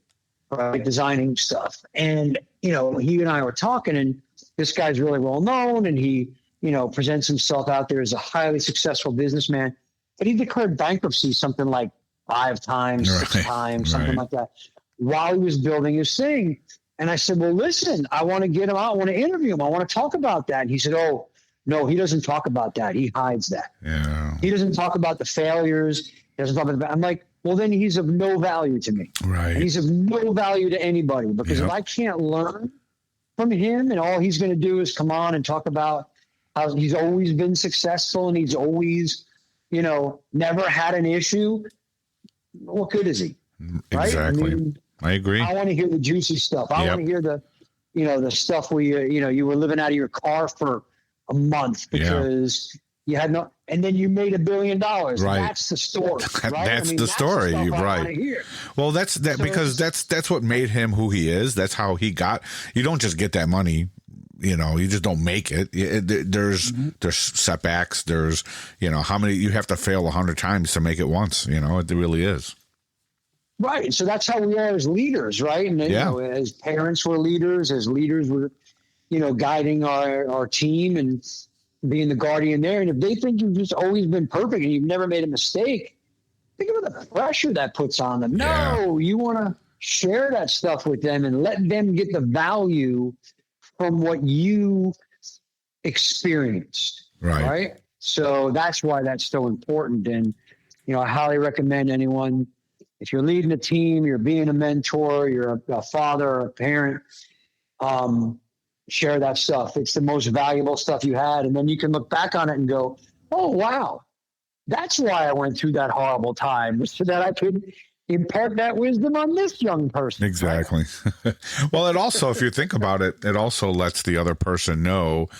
S2: right? Designing stuff. And, he and I were talking, and this guy's really well known, and he, presents himself out there as a highly successful businessman, but he declared bankruptcy something like 5 times, 6 times, something like that, while he was building his thing. And I said, well, listen, I want to get him out. I want to interview him. I want to talk about that. And he said, oh, no, he doesn't talk about that. He hides that. Yeah. He doesn't talk about the failures. He doesn't talk about I'm like, well, then he's of no value to me. Right. And he's of no value to anybody, because if I can't learn from him and all he's going to do is come on and talk about how he's always been successful and he's always, never had an issue, what good is he? Right?
S1: Exactly. I agree.
S2: I want to hear the juicy stuff. I want to hear the, the stuff where you were living out of your car for a month because you had no, and then you made $1 billion. Right. That's the story. Right?
S1: That's the story. Right. Well, that's that, so because that's what made him who he is. That's how he got. You don't just get that money. You just don't make it. There's setbacks. There's, how many you have to fail 100 times to make it once. It really is.
S2: Right. So that's how we are as leaders, right? And as parents, we're leaders. As leaders, we're, guiding our team and being the guardian there. And if they think you've just always been perfect and you've never made a mistake, think about the pressure that puts on them.
S1: Yeah.
S2: No, you want to share that stuff with them and let them get the value from what you experienced. Right. So that's why that's so important. And, I highly recommend anyone, if you're leading a team, you're being a mentor, you're a father or a parent, share that stuff. It's the most valuable stuff you had. And then you can look back on it and go, oh, wow, that's why I went through that horrible time, so that I could impart that wisdom on this young person.
S1: Exactly. Well, it also, if you think about it, it also lets the other person know,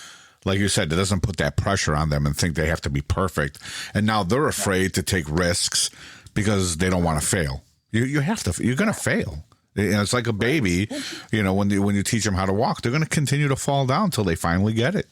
S1: like you said, it doesn't put that pressure on them and think they have to be perfect. And now they're afraid to take risks because they don't want to fail. You have to, you're going to fail. It's like a baby, when you teach them how to walk, they're going to continue to fall down until they finally get it.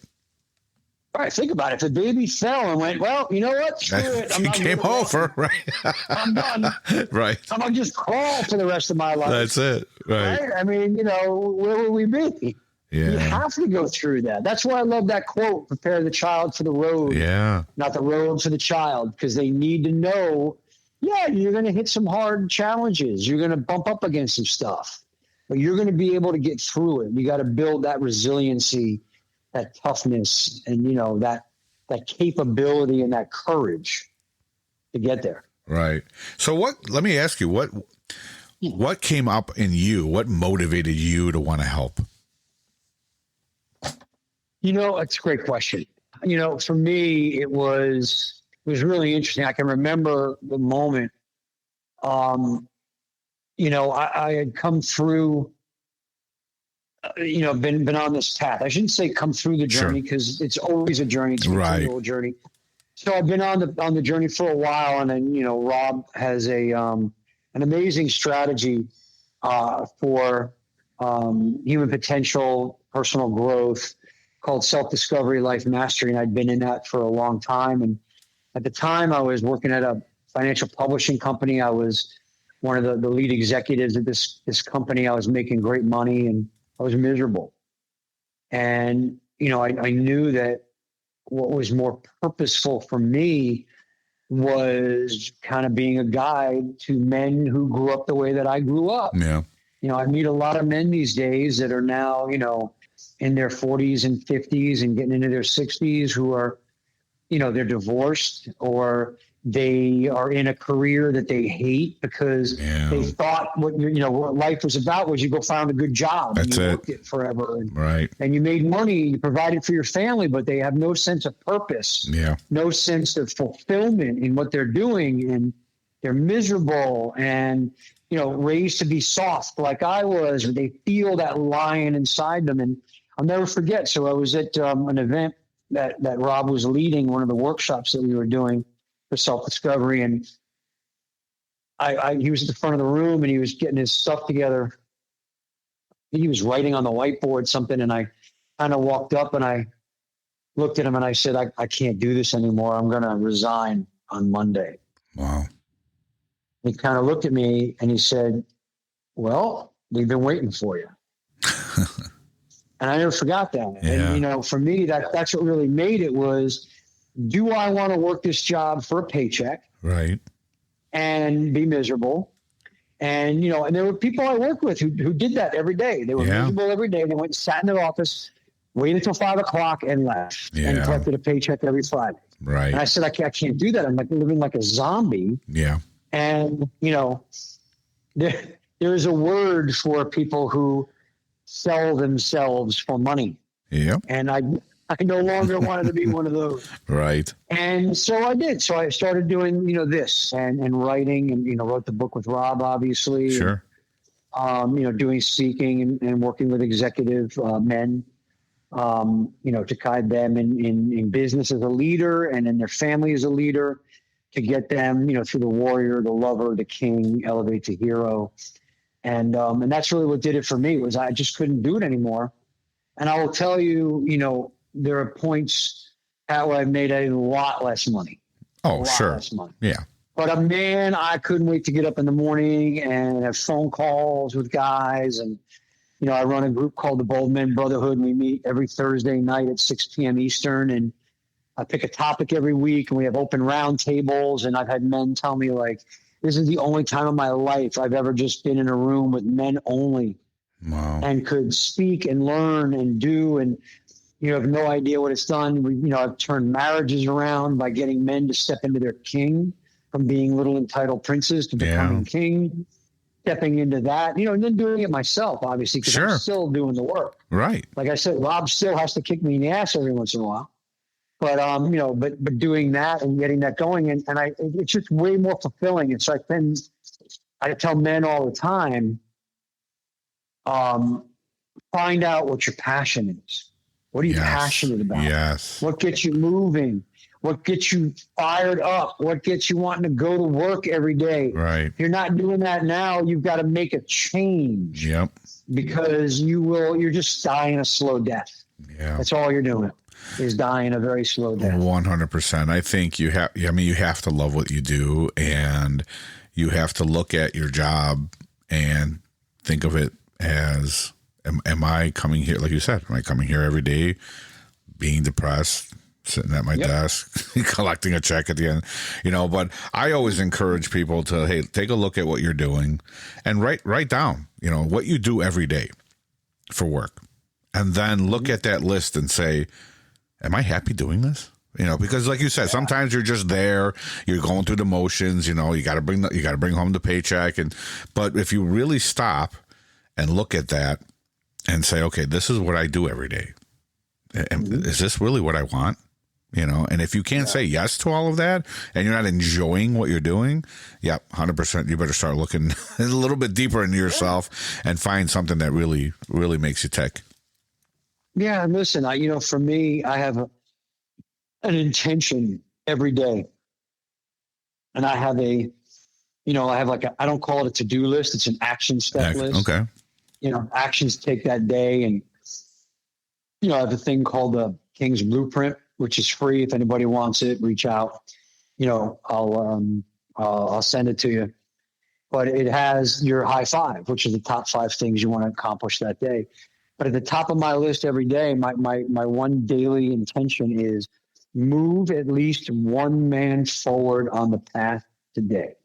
S2: All right, think about it. If a baby fell and went, well, you know what? Screw it.
S1: I'm game over, right?
S2: I'm done.
S1: Right.
S2: I'm going to just crawl for the rest of my life.
S1: That's it. Right.
S2: I mean, where would we be?
S1: Yeah.
S2: You have to go through that. That's why I love that quote, prepare the child for the road.
S1: Yeah.
S2: Not the road for the child, because they need to know, you're going to hit some hard challenges. You're going to bump up against some stuff, but you're going to be able to get through it. You got to build that resiliency, that toughness, and that capability and that courage to get there. Right.
S1: So let me ask you, what came up in you? What motivated you to want to help?
S2: It's a great question. For me, it was really interesting. I can remember the moment, I had come through, been on this path. I shouldn't say come through the journey, because it's always a journey. It's a continual journey. So I've been on the journey for a while, and then, Rob has an amazing strategy for human potential, personal growth, called Self-Discovery Life Mastery. And I'd been in that for a long time. And at the time, I was working at a financial publishing company. I was one of the lead executives at this company. I was making great money, and I was miserable. And, I knew that what was more purposeful for me was kind of being a guide to men who grew up the way that I grew up.
S1: Yeah.
S2: I meet a lot of men these days that are now, in their 40s and 50s and getting into their 60s, who are, they're divorced, or they are in a career that they hate because they thought what life was about was you go find a good job.
S1: That's
S2: and you
S1: it.
S2: Worked it forever.
S1: Right.
S2: And you made money, you provided for your family, but they have no sense of purpose.
S1: Yeah.
S2: No sense of fulfillment in what they're doing. And they're miserable and, raised to be soft like I was, or they feel that lion inside them. And I'll never forget. So I was at an event that Rob was leading, one of the workshops that we were doing for self-discovery. And he was at the front of the room, and he was getting his stuff together. He was writing on the whiteboard something. And I kind of walked up and I looked at him and I said, I can't do this anymore. I'm going to resign on Monday.
S1: Wow.
S2: He kind of looked at me and he said, well, we've been waiting for you. And I never forgot that.
S1: Yeah.
S2: And, for me, that's what really made it was, do I want to work this job for a paycheck?
S1: Right.
S2: And be miserable? And, and there were people I worked with who did that every day. They were miserable every day. They went and sat in their office, waited until 5 o'clock and left and collected a paycheck every Friday.
S1: Right.
S2: And I said, I can't do that. I'm like living like a zombie.
S1: Yeah.
S2: And, there is a word for people who sell themselves for money.
S1: Yeah.
S2: And I no longer wanted to be one of those.
S1: Right.
S2: And so I did. So I started doing, this and writing and, wrote the book with Rob, obviously.
S1: Sure.
S2: And, doing speaking and working with executive men, to guide them in business as a leader and in their family as a leader, to get them, through the warrior, the lover, the king, elevate to hero. And that's really what did it for me, was I just couldn't do it anymore. And I will tell you, there are points where I made a lot less money.
S1: Oh, sure.
S2: Less money.
S1: Yeah.
S2: But I couldn't wait to get up in the morning and have phone calls with guys. And, I run a group called the Bold Men Brotherhood, and we meet every Thursday night at 6 p.m. Eastern. And I pick a topic every week, and we have open round tables. And I've had men tell me, like, this is the only time in my life I've ever just been in a room with men only.
S1: Wow.
S2: And could speak and learn and do, and you have no idea what it's done. I've turned marriages around by getting men to step into their king, from being little entitled princes to becoming king, stepping into that, and then doing it myself, obviously, because I'm still doing the work.
S1: Right.
S2: Like I said, Rob still has to kick me in the ass every once in a while. But but doing that and getting that going, and it's just way more fulfilling. And so I tell men all the time, find out what your passion is. What are you passionate about?
S1: Yes.
S2: What gets you moving? What gets you fired up? What gets you wanting to go to work every day?
S1: Right.
S2: If you're not doing that now, you've got to make a change.
S1: Yep.
S2: Because you're just dying a slow death.
S1: Yeah.
S2: That's all you're doing, is dying a very slow death.
S1: 100%. I think you have to love what you do, and you have to look at your job and think of it as, am I coming here, like you said, am I coming here every day being depressed, sitting at my desk, collecting a check at the end, but I always encourage people to, hey, take a look at what you're doing and write down, what you do every day for work. And then look at that list and say, am I happy doing this? Because like you said, sometimes you're just there, you're going through the motions, you got to bring home the paycheck. But if you really stop and look at that and say, okay, this is what I do every day. And is this really what I want? And if you can't say yes to all of that and you're not enjoying what you're doing, 100%, you better start looking a little bit deeper into yourself and find something that really, really makes you tick.
S2: Yeah. And listen, for me, I have an intention every day. And I have I don't call it a to-do list. It's an action step list.
S1: Okay.
S2: Actions take that day. And, I have a thing called the King's Blueprint, which is free. If anybody wants it, reach out. I'll send it to you. But it has your high five, which is the top 5 things you want to accomplish that day. But at the top of my list every day, my one daily intention is move at least one man forward on the path today.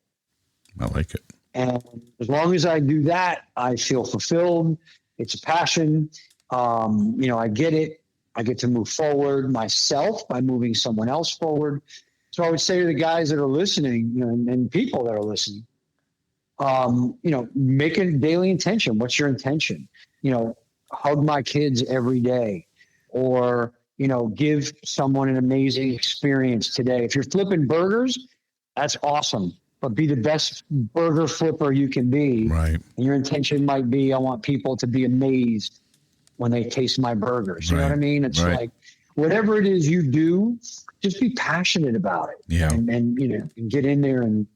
S1: I like it.
S2: And as long as I do that, I feel fulfilled. It's a passion. I get it. I get to move forward myself by moving someone else forward. So I would say to the guys that are listening, and people that are listening, make a daily intention. What's your intention? Hug my kids every day, or, give someone an amazing experience today. If you're flipping burgers, that's awesome, but be the best burger flipper you can be.
S1: Right.
S2: And your intention might be, I want people to be amazed when they taste my burgers. You know what I mean? It's like, whatever it is you do, just be passionate about it.
S1: Yeah.
S2: And and get in there and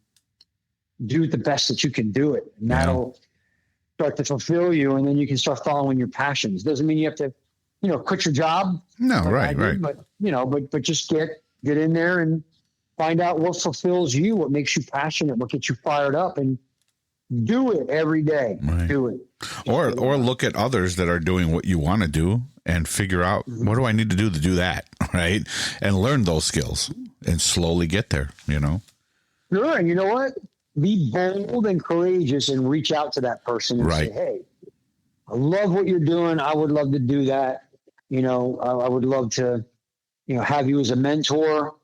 S2: do it the best that you can do it. And that'll start to fulfill you. And then you can start following your passions. Doesn't mean you have to, quit your job.
S1: No, right.
S2: But just get in there and find out what fulfills you, what makes you passionate, what gets you fired up, and do it every day.
S1: Right.
S2: Do it.
S1: Or look at others that are doing what you want to do and figure out, what do I need to do that, right? And learn those skills and slowly get there,
S2: Sure, and you know what? Be bold and courageous and reach out to that person and say, hey, I love what you're doing. I would love to do that. I would love to, have you as a mentor.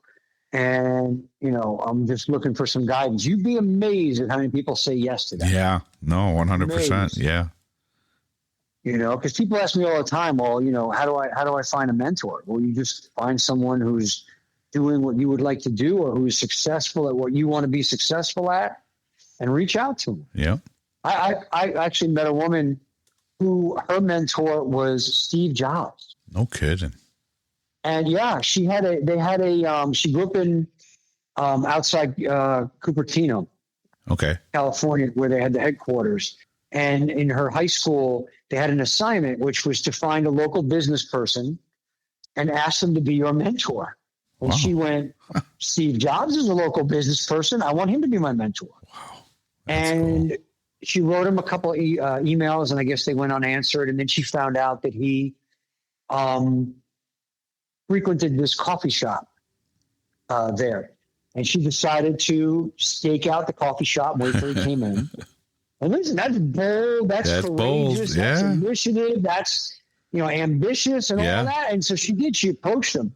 S2: And, I'm just looking for some guidance. You'd be amazed at how many people say yes to that.
S1: Yeah, no, 100%.
S2: Amazed.
S1: Yeah.
S2: Because people ask me all the time, well, how do I find a mentor? Well, you just find someone who's doing what you would like to do, or who's successful at what you want to be successful at, and reach out to them.
S1: Yeah.
S2: I actually met a woman who her mentor was Steve Jobs.
S1: No kidding.
S2: And she she grew up in outside Cupertino, California, where they had the headquarters. And in her high school, they had an assignment, which was to find a local business person and ask them to be your mentor. And she went, Steve Jobs is a local business person. I want him to be my mentor.
S1: Wow.
S2: And cool. She wrote him a couple of emails, and I guess they went unanswered. And then she found out that he frequented this coffee shop there. And she decided to stake out the coffee shop and wait till he came in. And listen, that's bold, that's courageous,
S1: bold.
S2: that's initiative, that's, ambitious and all that. And so she did. She approached him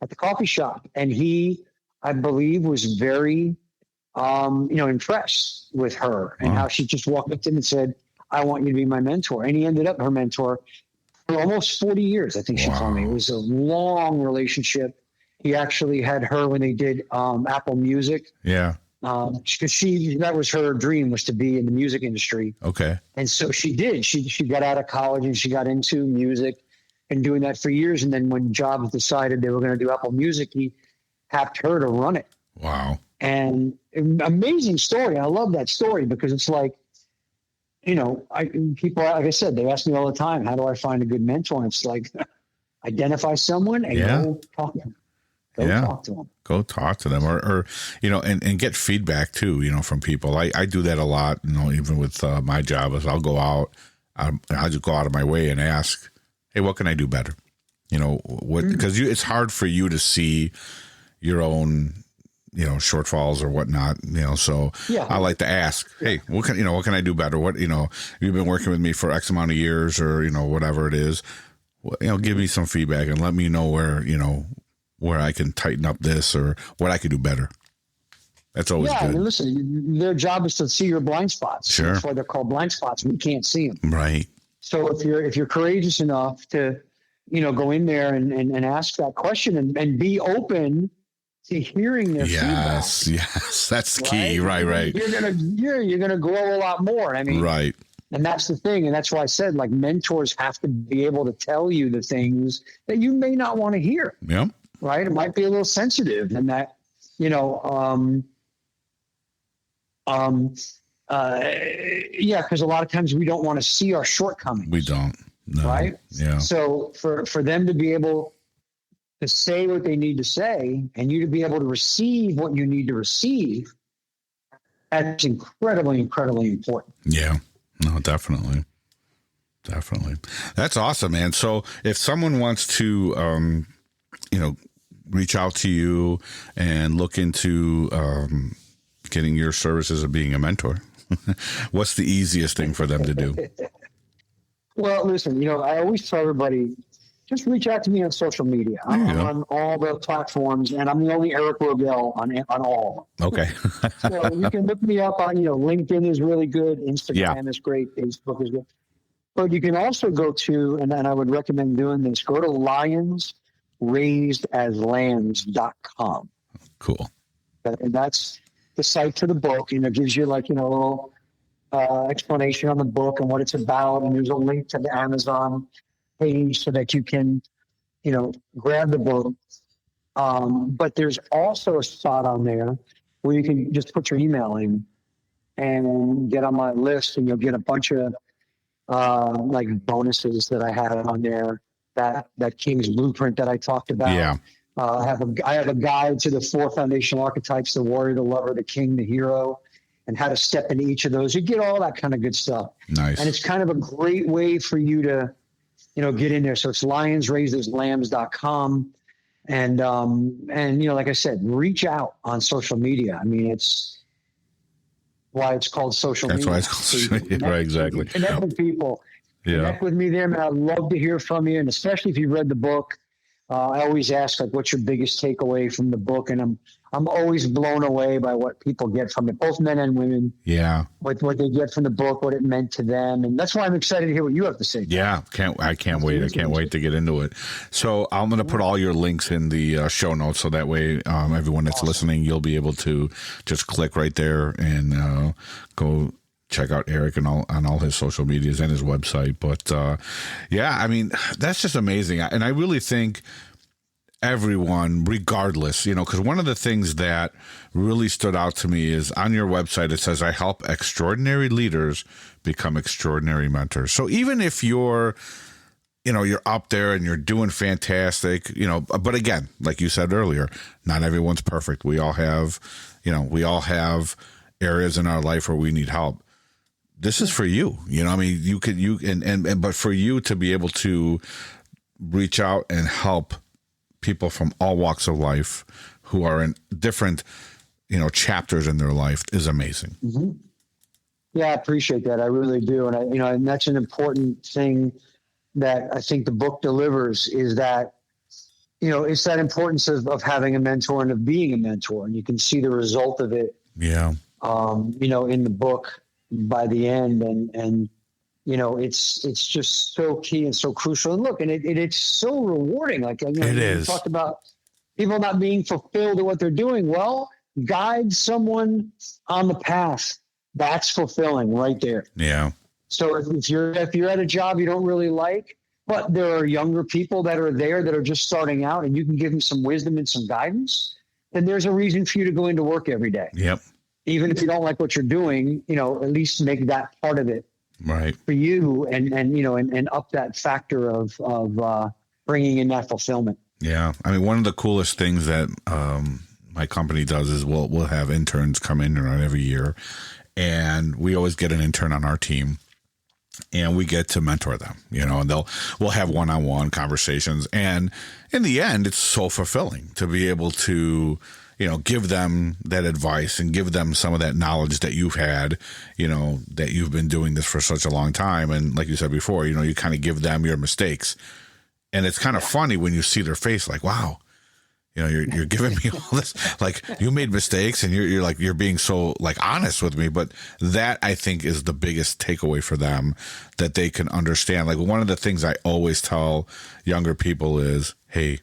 S2: at the coffee shop, and he, I believe, was very, impressed with her and how she just walked up to him and said, I want you to be my mentor. And he ended up her mentor for almost 40 years. I think she told me it was a long relationship. He actually had her when they did Apple Music.
S1: Yeah.
S2: Because that was her dream, was to be in the music industry.
S1: Okay.
S2: And so she did. She got out of college and she got into music and doing that for years. And then when Jobs decided they were going to do Apple Music, he tapped her to run it.
S1: Wow.
S2: And amazing story. I love that story because it's like, people, like I said, they ask me all the time, how do I find a good mentor? And it's like, identify someone and go talk to them. Talk to them. Go talk to them,
S1: or and get feedback too, from people. I do that a lot, even with my job. Is I'll go out, I'll just go out of my way and ask, hey, what can I do better? Because it's hard for you to see your own, shortfalls or whatnot, so I like to ask, hey, what can I do better? What, you've been working with me for X amount of years or, whatever it is, give me some feedback and let me know where I can tighten up this or what I could do better. That's always good.
S2: I mean, listen, their job is to see your blind spots.
S1: Sure.
S2: That's why they're called blind spots. We can't see them.
S1: Right.
S2: So if you're courageous enough to, go in there and ask that question and be open to hearing their feedback.
S1: Yes. That's the key. Right.
S2: You're gonna grow a lot more. I mean,
S1: right.
S2: And that's the thing. And that's why I said, like, mentors have to be able to tell you the things that you may not want to hear.
S1: Yeah.
S2: Right. It might be a little sensitive, and that, because a lot of times we don't want to see our shortcomings.
S1: We don't. No.
S2: Right.
S1: Yeah.
S2: So for them to be able to say what they need to say and you to be able to receive what you need to receive, that's incredibly, incredibly important.
S1: Yeah. No, definitely. Definitely. That's awesome, man. So if someone wants to, reach out to you and look into getting your services of being a mentor, what's the easiest thing for them to do?
S2: Well, listen, I always tell everybody, just reach out to me on social media. I'm on all the platforms, and I'm the only Eric Rogell on all.
S1: Okay.
S2: So you can look me up on, LinkedIn is really good. Instagram is great. Facebook is good. But you can also go to, and I would recommend doing this, go to lionsraisedaslambs.com.
S1: Cool.
S2: And that's the site for the book. It gives you a little explanation on the book and what it's about. And there's a link to the Amazon page so that you can, grab the book. But there's also a spot on there where you can just put your email in and get on my list, and you'll get a bunch of bonuses that I have on there. That King's Blueprint that I talked about.
S1: Yeah.
S2: I have a guide to the 4 foundational archetypes: the warrior, the lover, the king, the hero, and how to step into each of those. You get all that kind of good stuff.
S1: Nice.
S2: And it's kind of a great way for you to, get in there. So it's lionsraisedaslambs.com. And like I said, reach out on social media. I mean, it's why it's called social media.
S1: That's why it's called social media. Right, exactly.
S2: Connect with people.
S1: Yeah.
S2: Connect with me there, man. I'd love to hear from you. And especially if you read the book, I always ask, what's your biggest takeaway from the book? And I'm always blown away by what people get from it, both men and women.
S1: Yeah.
S2: What they get from the book, what it meant to them. And that's why I'm excited to hear what you have to say.
S1: Yeah. I can't wait. I can't wait to get into it. So I'm going to put all your links in the show notes. So that way, everyone that's listening, you'll be able to just click right there and go check out Eric and on all his social medias and his website. But I mean, that's just amazing. And I really think everyone, regardless, because one of the things that really stood out to me is on your website, it says, I help extraordinary leaders become extraordinary mentors. So even if you're up there and you're doing fantastic, but again, like you said earlier, not everyone's perfect. We all have areas in our life where we need help. This is for you. But for you to be able to reach out and help people from all walks of life who are in different, chapters in their life is amazing.
S2: Mm-hmm. Yeah, I appreciate that. I really do. And and that's an important thing that I think the book delivers, is that, it's that importance of having a mentor and of being a mentor. And you can see the result of it,
S1: Yeah.
S2: In the book by the end. And it's just so key and so crucial. And look, and it's so rewarding. Like,
S1: it is.
S2: Talked about people not being fulfilled at what they're doing. Well, guide someone on the path. That's fulfilling right there.
S1: Yeah.
S2: So if you're at a job you don't really like, but there are younger people that are there that are just starting out, and you can give them some wisdom and some guidance, then there's a reason for you to go into work every day.
S1: Yep. Even
S2: if you don't like what you're doing, at least make that part of it
S1: right
S2: for you, and up that factor of bringing in that fulfillment.
S1: Yeah. I mean, one of the coolest things that my company does is we'll have interns come in around every year. And we always get an intern on our team, and we get to mentor them, and we'll have one-on-one conversations. And in the end, it's so fulfilling to be able to, give them that advice and give them some of that knowledge that you've had, that you've been doing this for such a long time. And like you said before, you kind of give them your mistakes, and it's kind of funny when you see their face like, wow, you're giving me all this, like, you made mistakes, and you're being so like honest with me. But that, I think, is the biggest takeaway for them, that they can understand. Like, one of the things I always tell younger people is, hey,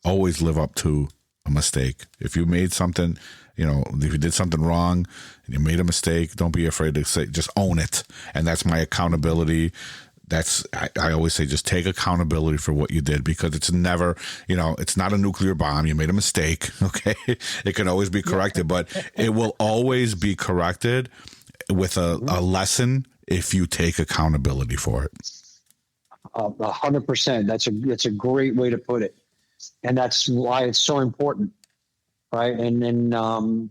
S1: always live up to a mistake. If you made something, if you did something wrong and you made a mistake, don't be afraid to say, just own it. And that's my accountability. I always say, just take accountability for what you did, because it's never, it's not a nuclear bomb. You made a mistake. Okay. It can always be corrected, but it will always be corrected with a lesson if you take accountability for it.
S2: 100%. That's a great way to put it. And that's why it's so important. Right. And then,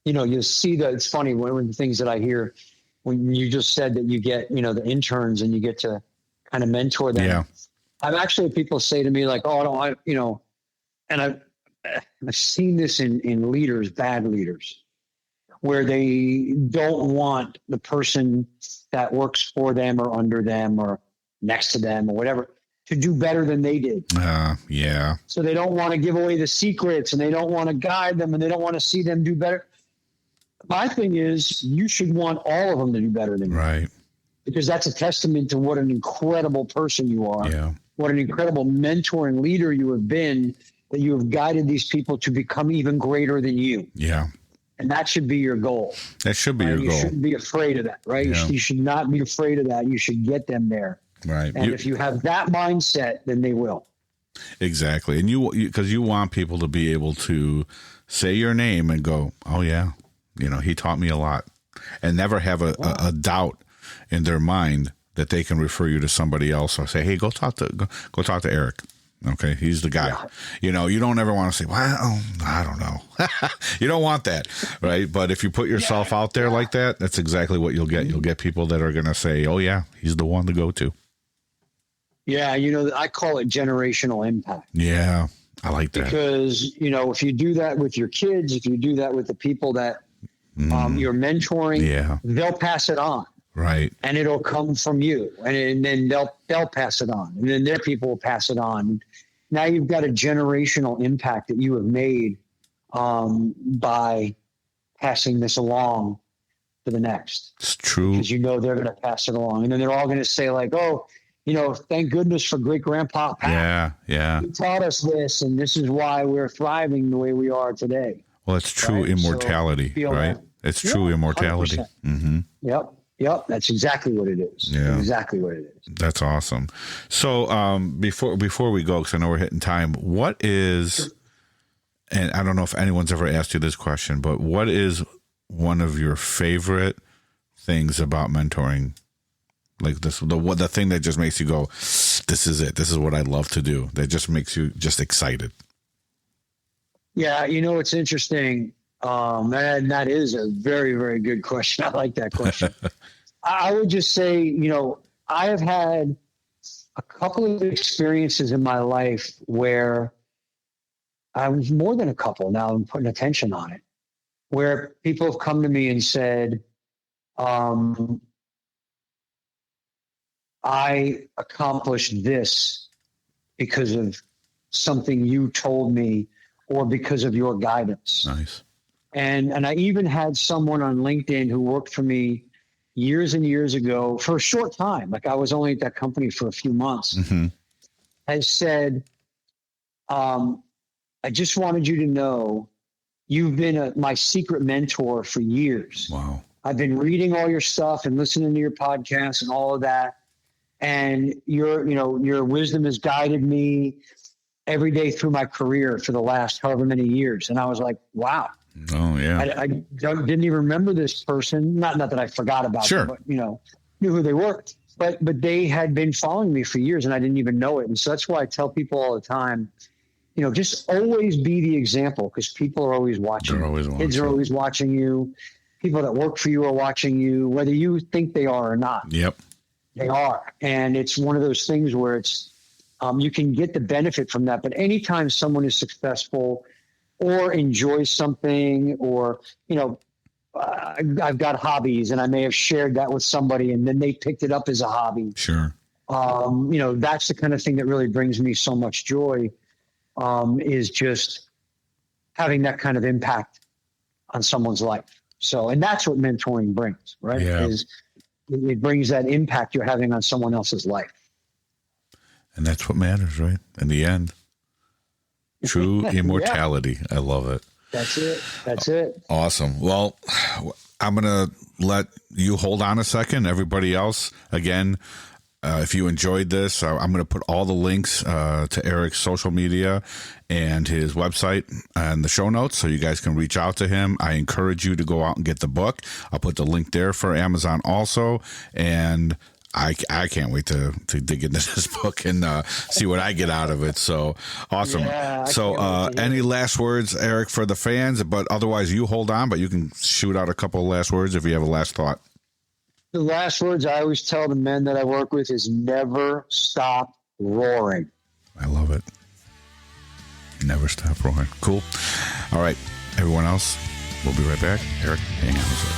S2: you see that it's funny, one of the things that I hear when you just said that you get, the interns and you get to kind of mentor them.
S1: Yeah.
S2: I've actually, people say to me like, oh, and I've seen this in leaders, bad leaders, where they don't want the person that works for them or under them or next to them or whatever to do better than they did.
S1: Yeah.
S2: So they don't want to give away the secrets, and they don't want to guide them, and they don't want to see them do better. My thing is, you should want all of them to do better than you.
S1: Right.
S2: Because that's a testament to what an incredible person you are.
S1: Yeah.
S2: What an incredible mentor and leader you have been, that you have guided these people to become even greater than you.
S1: Yeah.
S2: And that should be your goal.
S1: That should be
S2: right?
S1: your goal.
S2: You shouldn't be afraid of that, right?
S1: Yeah.
S2: You should not be afraid of that. You should get them there.
S1: Right.
S2: And if you have that mindset, then they will.
S1: Exactly. And because you want people to be able to say your name and go, oh yeah, he taught me a lot, and never have a doubt in their mind that they can refer you to somebody else, or say, hey, go talk to Eric. Okay. He's the guy. Yeah. You don't ever want to say, well, I don't know. You don't want that. Right. But if you put yourself out there like that, that's exactly what you'll get. You'll get people that are going to say, oh yeah, he's the one to go to. Yeah.
S2: I call it generational impact.
S1: Yeah. I like that.
S2: Because, if you do that with your kids, if you do that with the people that you're mentoring, they'll pass it on.
S1: Right.
S2: And it'll come from you. And then they'll pass it on. And then their people will pass it on. Now you've got a generational impact that you have made by passing this along to the next.
S1: It's true.
S2: Because they're going to pass it along. And then they're all going to say like, oh, thank goodness for great grandpa Pat.
S1: Yeah.
S2: He taught us this, and this is why we're thriving the way we are today.
S1: Well, it's true immortality,
S2: so
S1: right? It's true immortality.
S2: 100%.
S1: Mm-hmm.
S2: Yep. That's exactly what it is.
S1: Yeah.
S2: Exactly what it is.
S1: That's awesome. So before we go, because I know we're hitting time, what is, and I don't know if anyone's ever asked you this question, but what is one of your favorite things about mentoring? Like the thing that just makes you go, this is it. This is what I love to do. That just makes you just excited.
S2: Yeah. It's interesting. And that is a very, very good question. I like that question. I would just say, I have had a couple of experiences in my life where I was more than a couple. Now I'm putting attention on it, where people have come to me and said, I accomplished this because of something you told me or because of your guidance.
S1: Nice.
S2: And I even had someone on LinkedIn who worked for me years and years ago for a short time. Like I was only at that company for a few months.
S1: Mm-hmm.
S2: Has said, I just wanted you to know you've been my secret mentor for years.
S1: Wow.
S2: I've been reading all your stuff and listening to your podcasts and all of that. And your wisdom has guided me every day through my career for the last however many years. And I was like, wow.
S1: Oh yeah.
S2: I didn't even remember this person. Not that I forgot about
S1: sure.
S2: them, but knew who they were. But they had been following me for years and I didn't even know it. And so that's why I tell people all the time, just always be the example, because people are always watching.
S1: They're always watching.
S2: Kids are always watching you. People that work for you are watching you, whether you think they are or not.
S1: Yep.
S2: They are. And it's one of those things where it's, you can get the benefit from that. But anytime someone is successful or enjoys something, or, I've got hobbies and I may have shared that with somebody and then they picked it up as a hobby.
S1: Sure.
S2: That's the kind of thing that really brings me so much joy, is just having that kind of impact on someone's life. So, and that's what mentoring brings, right?
S1: Yeah.
S2: It brings that impact you're having on someone else's life.
S1: And that's what matters, right? In the end, true immortality. Yeah. I love it.
S2: That's it. That's it.
S1: Awesome. Well, I'm going to let you hold on a second. Everybody else, again, if you enjoyed this, I'm going to put all the links to Eric's social media and his website and the show notes so you guys can reach out to him. I encourage you to go out and get the book. I'll put the link there for Amazon also. And I can't wait to dig into this book and see what I get out of it. So awesome. Yeah, so any last words, Eric, for the fans? But otherwise, you hold on, but you can shoot out a couple of last words if you have a last thought.
S2: The last words I always tell the men that I work with is never stop roaring.
S1: I love it. Never stop roaring. Cool. All right. Everyone else, we'll be right back. Eric, hang on a second.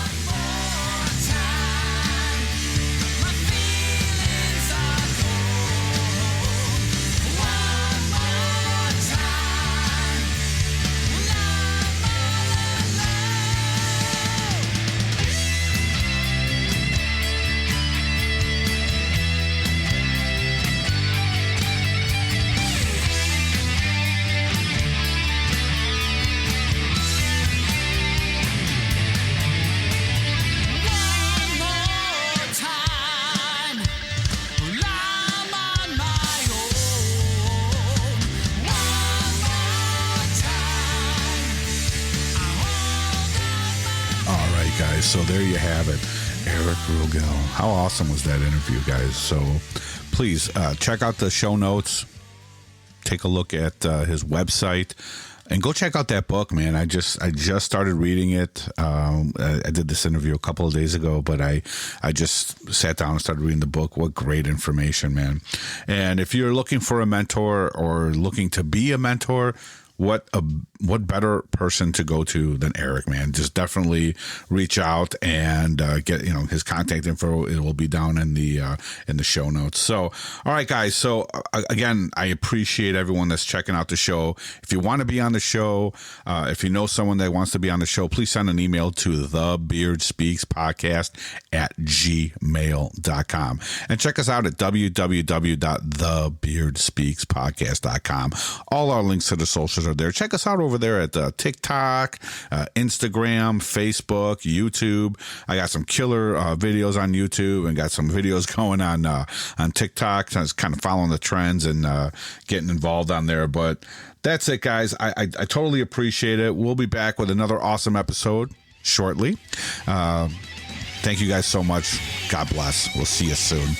S1: So there you have it, Eric Rogell. How awesome was that interview, guys? So please check out the show notes. Take a look at his website and go check out that book, man. I just started reading it. I did this interview a couple of days ago, but I just sat down and started reading the book. What great information, man. And if you're looking for a mentor or looking to be a mentor, what better person to go to than Eric, man? Just definitely reach out and get his contact info. It will be down in the show notes. So, all right, guys. So again, I appreciate everyone that's checking out the show. If you want to be on the show, if you know someone that wants to be on the show, please send an email to thebeardspeakspodcast@gmail.com and check us out at www.thebeardspeakspodcast.com. All our links to the socials are there. Check us out over there at TikTok, Instagram, Facebook, YouTube. I got some killer videos on YouTube and got some videos going on TikTok. So I was kind of following the trends and getting involved on there. But that's it, guys. I totally appreciate it. We'll be back with another awesome episode shortly. Thank you guys so much. God bless. We'll see you soon.